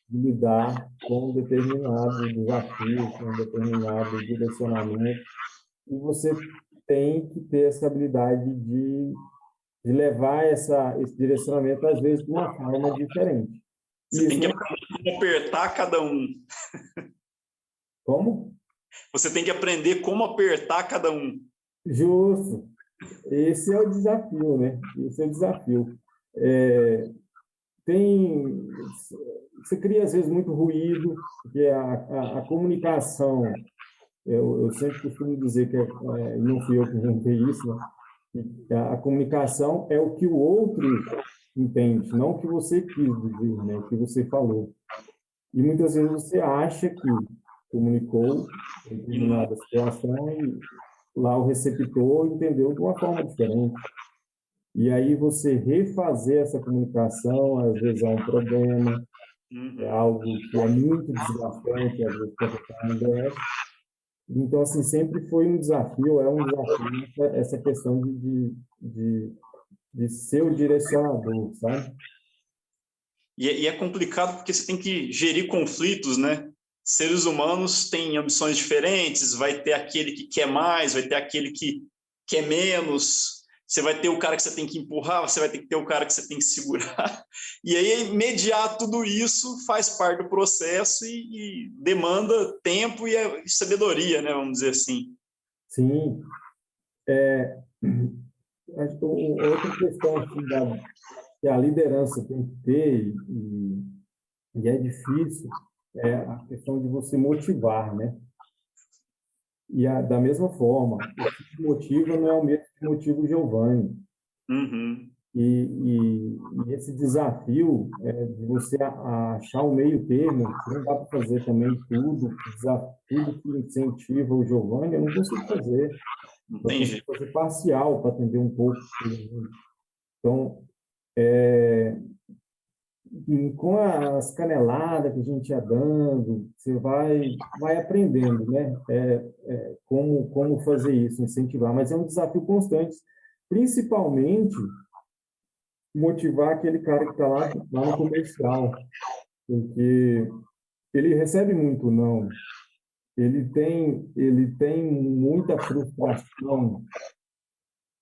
de lidar com um determinado desafio, com um determinado direcionamento, e você tem que ter essa habilidade de levar esse direcionamento, às vezes, de uma forma diferente. Você E tem isso que não... aprender como apertar cada um. Como? Você tem que aprender como apertar cada um. Justo. Esse é o desafio, né? Esse é o desafio. É, tem, você cria, às vezes, muito ruído, porque a comunicação, eu sempre costumo dizer que não fui eu que inventei isso, né? Que a comunicação é o que o outro entende, não o que você quis dizer, né? O que você falou. E muitas vezes você acha que comunicou em E não. determinada situação e lá o receptor entendeu de uma forma diferente. E aí você refazer essa comunicação, às vezes é um problema, é Uhum. algo que é muito desgastante, às vezes, para quem está no DS. Então, assim, sempre foi um desafio, é um desafio essa questão de ser o direcionador, sabe? E é complicado porque você tem que gerir conflitos, né? Seres humanos têm ambições diferentes, vai ter aquele que quer mais, vai ter aquele que quer menos, você vai ter o cara que você tem que empurrar, você vai ter que ter o cara que você tem que segurar. E aí, mediar tudo isso faz parte do processo e demanda tempo e sabedoria, né? Vamos dizer assim. Sim. Acho que outra questão assim, que a liderança tem que ter, e é difícil, é a questão de você motivar, né? Da mesma forma, o que te motiva não é o mesmo que motiva o Giovanni. Uhum. E esse desafio de você achar o meio termo, que não dá para fazer também tudo que incentiva o Giovanni, eu não consigo fazer. Não Eu tem consigo jeito. fazer parcial para atender um pouco todo mundo. Então, com as caneladas que a gente ia dando, você vai aprendendo, né? Como fazer isso, incentivar. Mas é um desafio constante, principalmente motivar aquele cara que está lá no comercial, porque ele recebe muito não, ele tem muita frustração.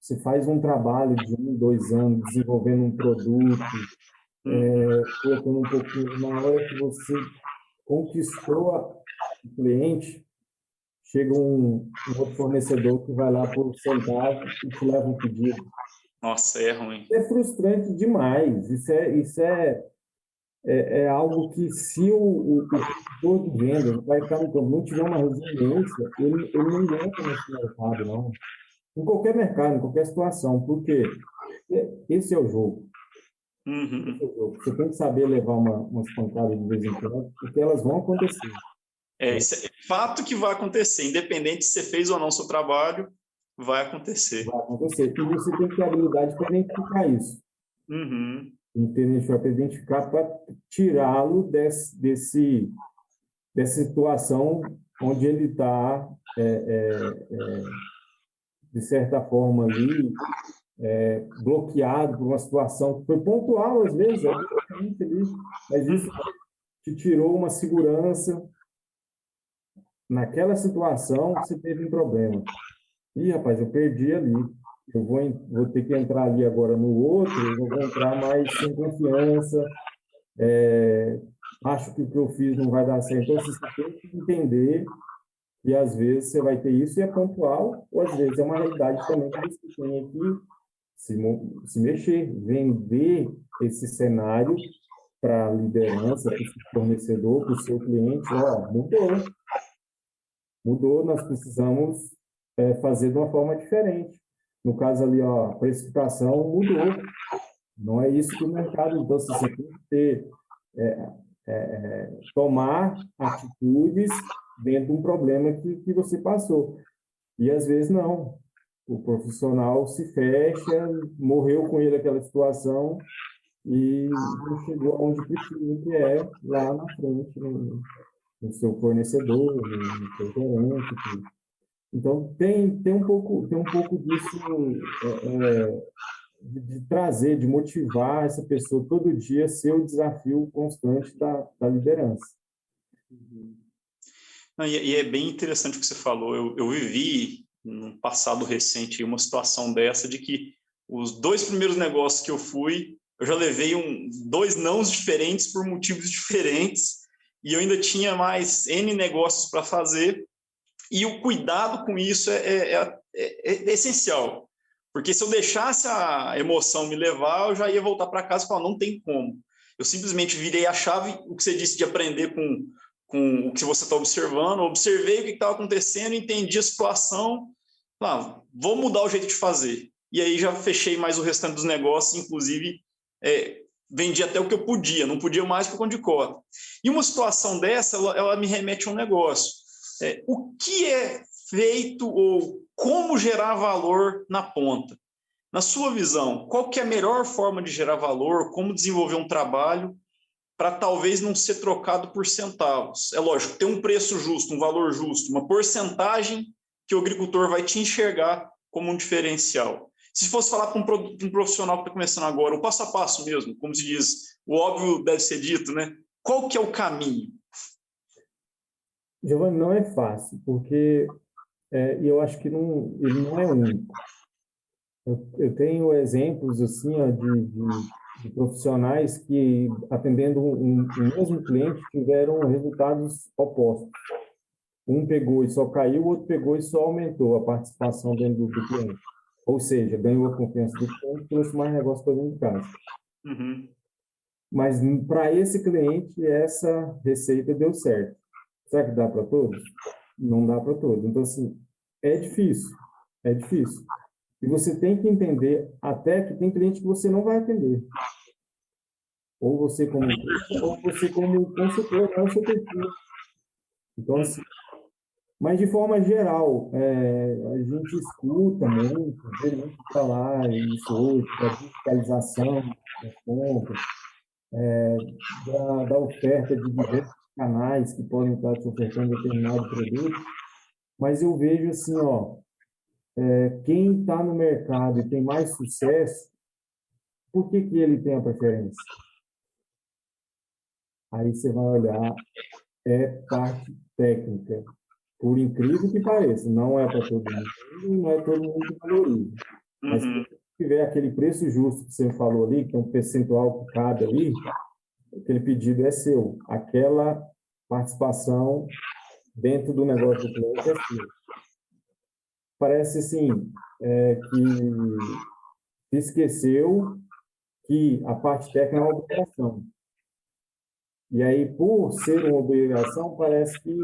Você faz um trabalho de 1, 2 anos desenvolvendo um produto, Uhum. colocando um pouquinho, na hora que você conquistou o cliente, chega um outro fornecedor que vai lá por centavo e te leva um pedido. Nossa, é ruim. É frustrante demais. Isso é algo que, se o consultor de vendas, o cara que está no campo, não tiver uma resiliência, ele não aguenta nesse mercado, não. Em qualquer mercado, em qualquer situação, porque esse é o jogo. Esse é Uhum. o jogo. Você tem que saber levar umas pancadas de vez em quando, porque elas vão acontecer. Isso é fato que vai acontecer, independente se você fez ou não o seu trabalho, vai acontecer. Vai acontecer. E você tem que ter habilidade para identificar isso. Uhum. Entender, para identificar, para tirá-lo dessa situação onde ele está, de certa forma, ali, bloqueado por uma situação que foi pontual, às vezes, é diferente ali, mas isso te tirou uma segurança. Naquela situação, você teve um problema. Ih, rapaz, eu perdi ali. Eu vou ter que entrar ali agora no outro, eu vou entrar mais sem confiança, acho que o que eu fiz não vai dar certo. Então, assim, você tem que entender que às vezes você vai ter isso e é pontual, ou às vezes é uma realidade também que você tem que se mexer, vender esse cenário para a liderança, para o seu fornecedor, para o seu cliente. Ó, mudou, nós precisamos fazer de uma forma diferente. No caso ali, ó, a precificação mudou, não é isso que o mercado. Então, assim, você tem que ter, tomar atitudes dentro de um problema que você passou. E às vezes não. O profissional se fecha, morreu com ele aquela situação e não chegou aonde precisa, que é lá na frente, no seu fornecedor, no seu gerente, enfim. Então, tem um pouco disso de trazer, de motivar essa pessoa todo dia a ser o desafio constante da liderança. Não, e é bem interessante o que você falou. Eu vivi, no passado recente, uma situação dessa de que os 2 primeiros negócios que eu fui, eu já levei 2 nãos diferentes por motivos diferentes, e eu ainda tinha mais N negócios para fazer, e o cuidado com isso é essencial. Porque se eu deixasse a emoção me levar, eu já ia voltar para casa e falar, não tem como. Eu simplesmente virei a chave, o que você disse de aprender com o que você está observando, observei o que estava acontecendo, entendi a situação, vou mudar o jeito de fazer. E aí já fechei mais o restante dos negócios, inclusive vendi até o que eu podia, não podia mais por conta de cota. E uma situação dessa, ela me remete a um negócio. O que é feito ou como gerar valor na ponta? Na sua visão, qual que é a melhor forma de gerar valor, como desenvolver um trabalho para talvez não ser trocado por centavos? É lógico, ter um preço justo, um valor justo, uma porcentagem que o agricultor vai te enxergar como um diferencial. Se fosse falar para um profissional que está começando agora, o passo a passo mesmo, como se diz, o óbvio deve ser dito, né? Qual que é o caminho? Giovanni, não é fácil, porque eu acho que ele não é único. Eu tenho exemplos assim, ó, de profissionais que, atendendo um mesmo cliente, tiveram resultados opostos. Um pegou e só caiu, o outro pegou e só aumentou a participação dentro do cliente. Ou seja, ganhou a confiança do cliente, trouxe mais negócio para dentro de casa. Uhum. Mas para esse cliente, essa receita deu certo. Será que dá para todos? Não dá para todos. Então, assim, é difícil. É difícil. E você tem que entender até que tem cliente que você não vai atender. Ou você como empresa, ou você como consultor, não é o seu perfil. Então, assim, mas de forma geral, a gente escuta muito, vê muito falar isso hoje, da digitalização das compras, da oferta de diversos canais que podem estar te ofertando determinado produto, mas eu vejo assim, ó, quem está no mercado e tem mais sucesso, por que ele tem a preferência? Aí você vai olhar, parte técnica. Por incrível que pareça, não é para todo mundo, não é todo mundo que valoriza. Mas se Uhum. você tiver aquele preço justo que você falou ali, que é um percentual que cabe ali, aquele pedido é seu. Aquela participação dentro do negócio do cliente é sua. Parece, assim, que esqueceu que a parte técnica é uma obrigação. E aí, por ser uma obrigação, parece que,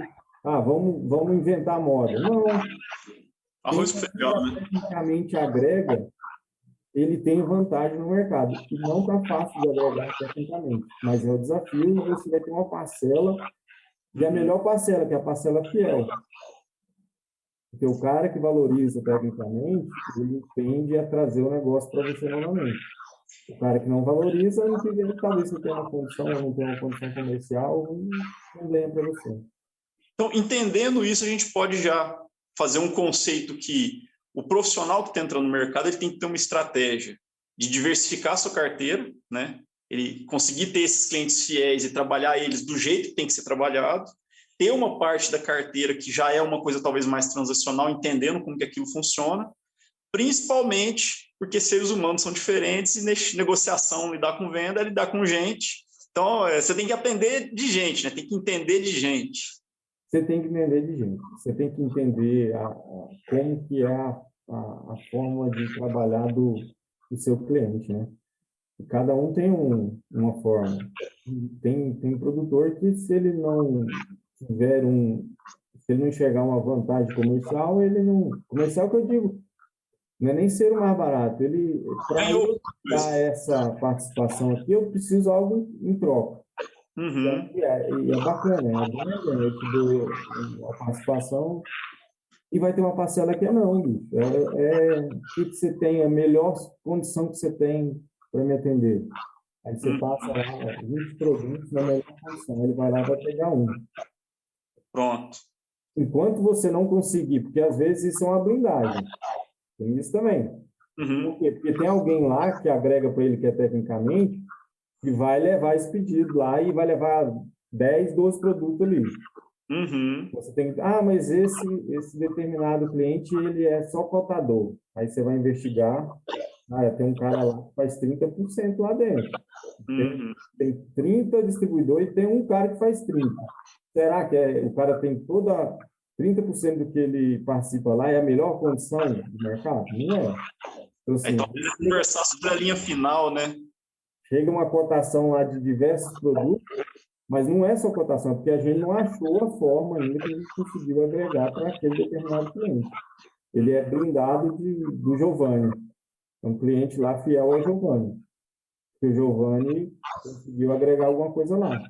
vamos inventar moda. Não, Arroz com feijão, já né? tecnicamente agrega, ele tem vantagem no mercado. E não está fácil de agregar tecnicamente, mas é o desafio e você vai ter uma parcela, e a melhor parcela, que é a parcela fiel. Porque o cara que valoriza tecnicamente, ele tende a trazer o negócio para você novamente. O cara que não valoriza, ano que vem, talvez você tenha uma condição ou não tenha uma condição comercial, não ganha para você. Então, entendendo isso, a gente pode já fazer um conceito que o profissional que está entrando no mercado ele tem que ter uma estratégia de diversificar a sua carteira, né? Ele conseguir ter esses clientes fiéis e trabalhar eles do jeito que tem que ser trabalhado, ter uma parte da carteira que já é uma coisa talvez mais transacional, entendendo como que aquilo funciona, principalmente porque seres humanos são diferentes e negociação, lidar com venda é lidar com gente. Então, você tem que aprender de gente, né? Tem que entender de gente. Você tem que entender de gente. Você tem que entender como que é a forma de trabalhar do seu cliente, né? E cada um tem uma forma. Tem produtor que, se ele não tiver se ele não enxergar uma vantagem comercial, ele não... Comercial que eu digo, não é nem ser o mais barato. Para ele dar essa participação aqui, eu preciso algo em troca. Uhum. E é bacana, eu te dou a participação e vai ter uma parcela que é não, bicho. O que você tem, a melhor condição que você tem para me atender. Aí você passa lá 20 produtos na melhor condição, ele vai lá e vai pegar um. Pronto. Enquanto você não conseguir, porque às vezes isso é uma blindagem, tem isso também. Uhum. Por quê? Porque tem alguém lá que agrega para ele que é tecnicamente, que vai levar esse pedido lá e vai levar 10, 12 produtos ali. Uhum. Você tem que, mas esse determinado cliente, ele é só cotador. Aí você vai investigar, tem um cara lá que faz 30% lá dentro. Tem 30 distribuidores e tem um cara que faz 30%. Será que o cara tem 30% do que ele participa lá é a melhor condição do mercado? Não é. Então, assim, Então, conversar sobre a linha final, né? Chega uma cotação lá de diversos produtos, mas não é só cotação, é porque a gente não achou a forma ainda que a gente conseguiu agregar para aquele determinado cliente. Ele é blindado do Giovanni. É um cliente lá fiel ao Giovanni. Que o Giovanni conseguiu agregar alguma coisa lá.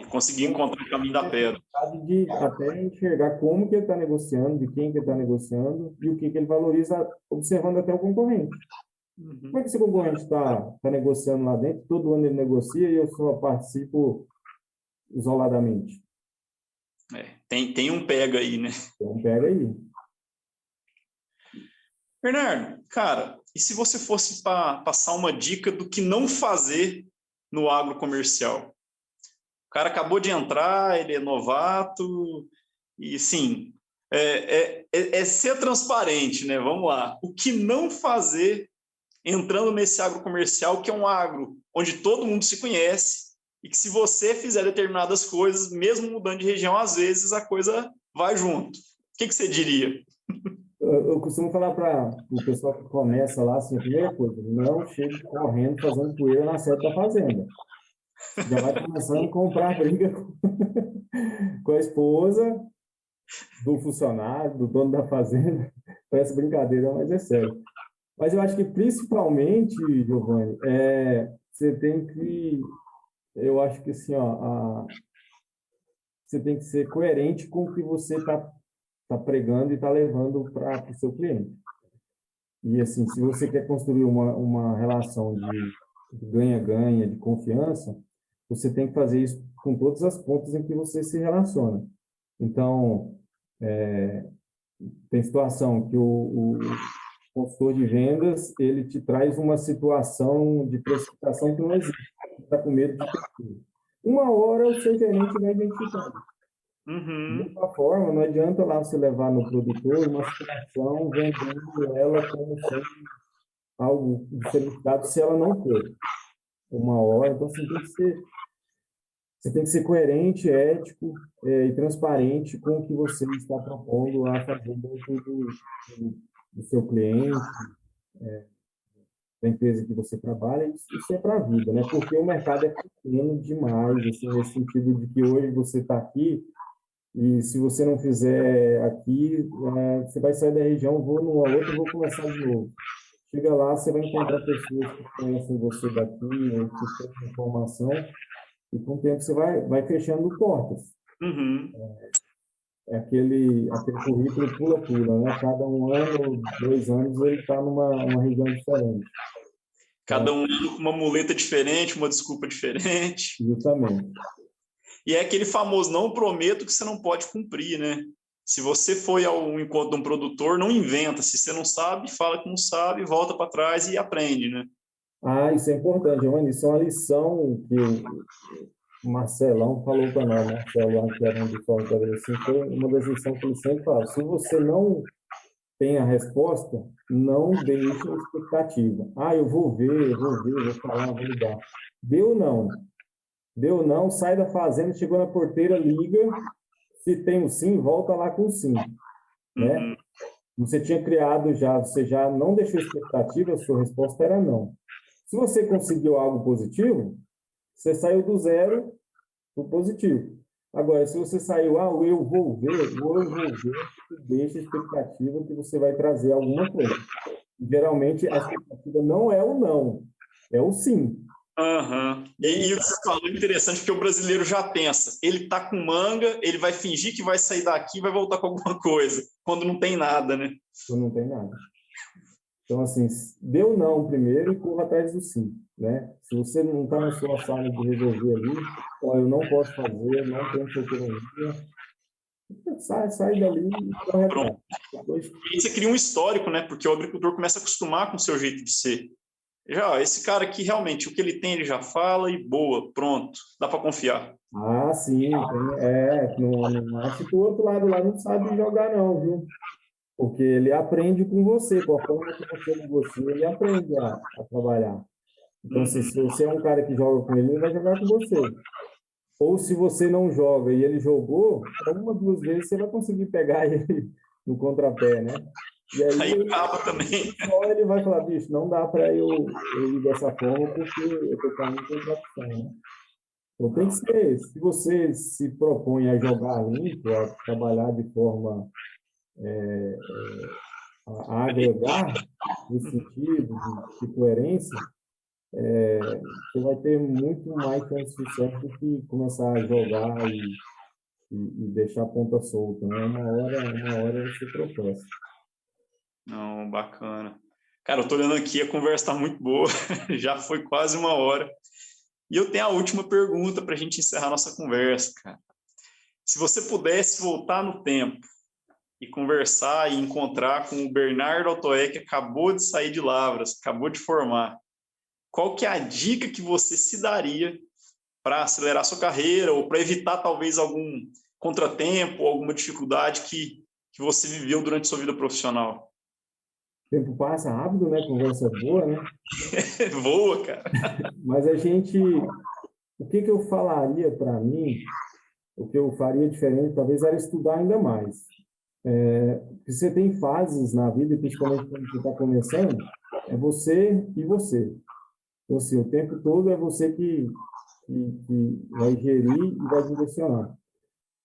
Conseguir encontrar o caminho da pedra. De até enxergar como que ele está negociando, de quem que ele está negociando e o que ele valoriza, observando até o concorrente. Como é que esse concorrente está negociando lá dentro? Todo ano ele negocia e eu só participo isoladamente. Tem um pega aí, né? Tem um pega aí. Bernardo, cara, e se você fosse passar uma dica do que não fazer no agrocomercial? O cara acabou de entrar, ele é novato, e sim, é ser transparente, né? Vamos lá. O que não fazer entrando nesse agrocomercial, que é um agro onde todo mundo se conhece, e que se você fizer determinadas coisas, mesmo mudando de região, às vezes a coisa vai junto. O que você diria? Eu costumo falar para o pessoal que começa lá, assim, a primeira coisa, não chegue correndo fazendo poeira na sede da fazenda. Já vai começando a comprar briga com a esposa do funcionário, do dono da fazenda. Parece brincadeira, mas é sério. Mas eu acho que, principalmente, Giovanni, você tem que... Eu acho que, assim, você tem que ser coerente com o que você está pregando e está levando para o seu cliente. E, assim, se você quer construir uma relação de ganha-ganha, de confiança, você tem que fazer isso com todas as pontas em que você se relaciona. Então, tem situação que o consultor de vendas, ele te traz uma situação de precificação que não existe. Você está com medo de perder. Uma hora o seu gerente vai identificar. De outra forma, não adianta lá você levar no produtor uma situação vendendo ela como sendo algo diferenciado se ela não for. Uma hora, então você tem que ser coerente, ético e transparente com o que você está propondo a fazer dentro do seu cliente, da empresa que você trabalha. Isso é para a vida, né? Porque o mercado é pequeno demais, assim, nesse sentido de que hoje você está aqui e se você não fizer aqui, você vai sair da região, vou numa outra, vou começar de novo. Chega lá, você vai encontrar pessoas que conhecem você daqui, ou que têm informação, e com o tempo você vai fechando portas. Uhum. É aquele currículo pula-pula, né? Cada 1 ano, 2 anos, ele está numa região diferente. Cada um com uma muleta diferente, uma desculpa diferente. Justamente. E é aquele famoso não prometo que você não pode cumprir, né? Se você foi ao encontro de um produtor, não inventa. Se você não sabe, fala que não sabe, volta para trás e aprende, né? Isso é importante, Giovanni. Isso é uma lição que o Marcelão falou para nós, Marcelão, que era um dos sócios assim, foi uma das lições que ele sempre falava, se você não tem a resposta, não deixe a expectativa. Ah, eu vou falar, vou ligar. Deu não. Deu não, sai da fazenda, chegou na porteira, liga. Se tem o sim, volta lá com o sim, né? Uhum. Você tinha criado já, você já não deixou expectativa, a sua resposta era não. Se você conseguiu algo positivo, você saiu do zero para o positivo. Agora, se você saiu, eu vou ver, deixa a expectativa que você vai trazer alguma coisa. Geralmente, a expectativa não é o não, é o sim. Aham. E o que você falou é interessante, porque o brasileiro já pensa, ele tá com manga, ele vai fingir que vai sair daqui e vai voltar com alguma coisa, quando não tem nada, né? Não tem nada. Então, assim, deu não primeiro e corra atrás do sim, né? Se você não está na sua sala de resolver ali, ó, eu não posso fazer, não tenho essa autonomia, sai dali e corre Pronto. atrás. Depois, E aí você cria um histórico, né? Porque o agricultor começa a acostumar com o seu jeito de ser. Já, ó, esse cara aqui realmente, o que ele tem, ele já fala e boa, pronto, dá para confiar. sim, não acha que o outro lado lá não sabe jogar não, viu? Porque ele aprende com você, com a forma que você negocia, ele aprende a trabalhar. Então, assim, Uhum. se você é um cara que joga com ele, ele vai jogar com você. Ou se você não joga e ele jogou, uma, duas vezes você vai conseguir pegar ele no contrapé, né? E Aí aí, acaba também. só ele vai falar, bicho, não dá para eu ir dessa forma porque eu estou caindo em contradição, né? Então tem que Não, ser, se você se propõe a jogar limpo, a trabalhar de forma a agregar, no sentido de coerência, você vai ter muito mais chance de sucesso do que começar a jogar e deixar a ponta solta, né? Uma hora você tropeça. não, bacana. Cara, eu tô olhando aqui, a conversa tá muito boa, já foi quase uma hora. E eu tenho a última pergunta para a gente encerrar nossa conversa, cara. Se você pudesse voltar no tempo e conversar e encontrar com o Bernardo Altoé, que acabou de sair de Lavras, acabou de formar, qual que é a dica que você se daria para acelerar sua carreira ou para evitar talvez algum contratempo, alguma dificuldade que você viveu durante sua vida profissional? O tempo passa rápido, né? Conversa boa, né? Voa, cara. Mas o que que eu falaria para mim, o que eu faria diferente, talvez era estudar ainda mais. Porque você tem fases na vida, e principalmente quando você está começando, é você e você. Então, assim, o tempo todo é você que vai gerir e vai direcionar.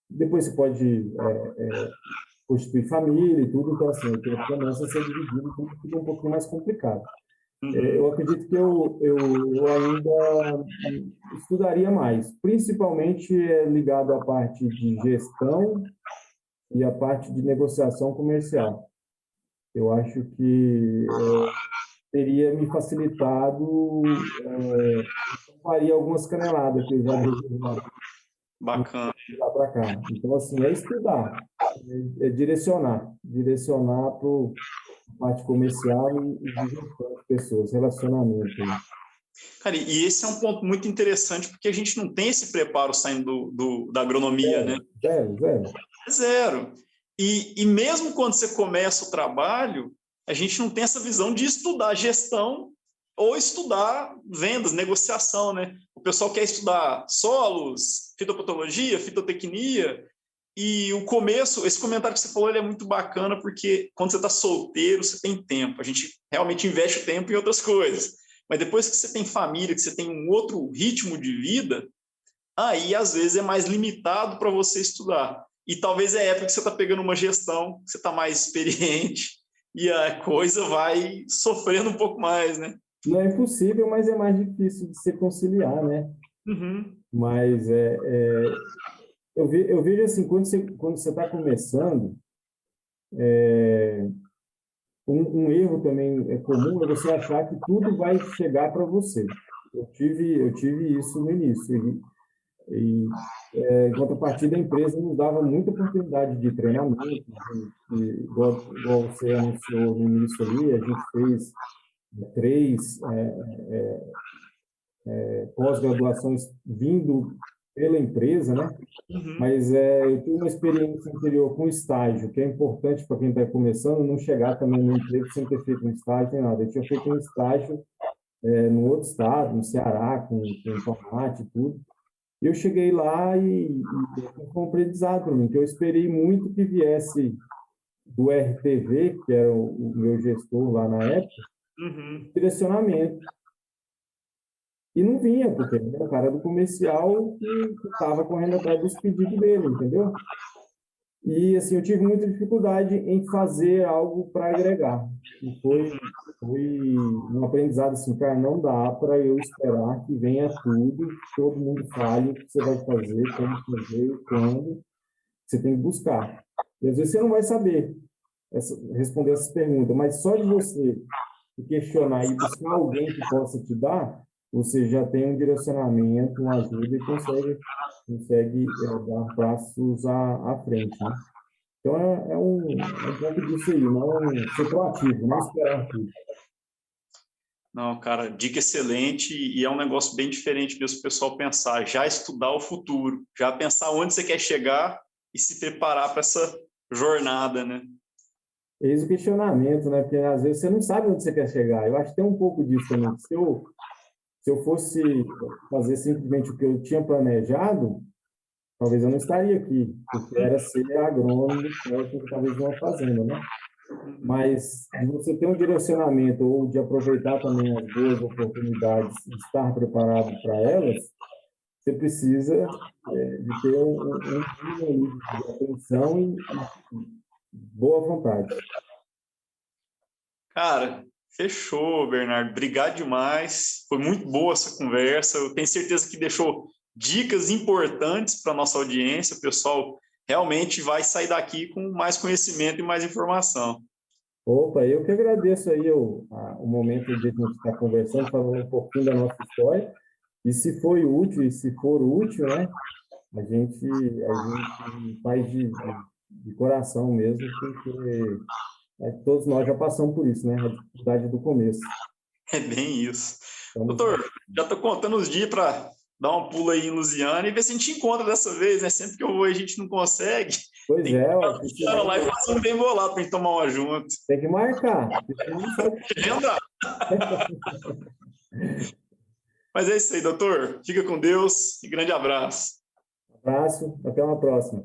Depois você pode constituir família e tudo, então, assim, o tempo começa a ser dividido, tudo fica um pouquinho mais complicado. Eu Uhum. acredito que eu ainda estudaria mais, principalmente ligado à parte de gestão e à parte de negociação comercial. Eu acho que teria me facilitado, faria algumas caneladas que eu já dei Bacana. de lá para cá. Então, assim, é estudar, é direcionar para a parte comercial e de gestão de pessoas, relacionamento. Aí. Cara, e esse é um ponto muito interessante, porque a gente não tem esse preparo saindo da agronomia, né? Zero. É zero. E mesmo quando você começa o trabalho, a gente não tem essa visão de estudar gestão ou estudar vendas, negociação, né? O pessoal quer estudar solos, fitopatologia, fitotecnia, e o começo, esse comentário que você falou, ele é muito bacana, porque quando você está solteiro, você tem tempo, a gente realmente investe o tempo em outras coisas. Mas depois que você tem família, que você tem um outro ritmo de vida, aí às vezes é mais limitado para você estudar. E talvez é a época que você está pegando uma gestão, que você está mais experiente, e a coisa vai sofrendo um pouco mais, né? Não é impossível, mas é mais difícil de se conciliar, né? Uhum. Mas eu vejo assim, quando você está começando, um erro também é comum é você achar que tudo vai chegar para você. Eu tive isso no início. Em contrapartida, a empresa nos dava muita oportunidade de treinamento, igual você anunciou no início ali, a gente fez três pós-graduações vindo pela empresa, né? Mas eu tive uma experiência anterior com estágio, que é importante para quem está começando, não chegar também no emprego sem ter feito um estágio nem nada. Eu tinha feito um estágio no outro estado, no Ceará, com tomate e tudo. Eu cheguei lá e foi um aprendizado para mim, que eu esperei muito que viesse do RTV, que era o meu gestor lá na época, direcionamento. E não vinha, porque era o cara do comercial que estava correndo atrás dos pedidos dele, entendeu? E, assim, eu tive muita dificuldade em fazer algo para agregar. E foi um aprendizado assim, cara, não dá para eu esperar que venha tudo, que todo mundo fale o que você vai fazer, como fazer, quando. Você tem que buscar. E, às vezes, você não vai saber responder essas perguntas, mas só de você se questionar e buscar alguém que possa te dar, você já tem um direcionamento, uma ajuda e consegue dar passos à frente, né? Então, é um pouco disso aí, não ser proativo, não esperar tudo. Não, cara, dica excelente e é um negócio bem diferente mesmo o pessoal pensar, já estudar o futuro, já pensar onde você quer chegar e se preparar para essa jornada, né? Eis o questionamento, né? Porque às vezes você não sabe onde você quer chegar. Eu acho que tem um pouco disso também. Se eu fosse fazer simplesmente o que eu tinha planejado, talvez eu não estaria aqui, porque era ser agrônomo técnico, talvez numa fazenda, né? Mas de você ter um direcionamento ou de aproveitar também as boas oportunidades e estar preparado para elas, você precisa de ter um mínimo de atenção e boa vontade. Cara, fechou, Bernardo. Obrigado demais. Foi muito boa essa conversa. Eu tenho certeza que deixou dicas importantes para a nossa audiência. O pessoal realmente vai sair daqui com mais conhecimento e mais informação. Opa, eu que agradeço aí o momento de a gente estar conversando, falando um pouquinho da nossa história. E se foi útil, e se for útil, né, a gente faz de coração mesmo, porque todos nós já passamos por isso, né, a dificuldade do começo. É bem isso. Então, Doutor, já estou contando os dias para dar um pulo aí em Lusiana e ver se a gente encontra dessa vez, né? Sempre que eu vou a gente não consegue. pois Tem que é, estar Luciana lá e fazer um bem bolado para a gente tomar uma junto. tem que marcar. Não sabe. Agenda. Mas é isso aí, doutor. Fica com Deus e grande abraço. Abraço, até uma próxima.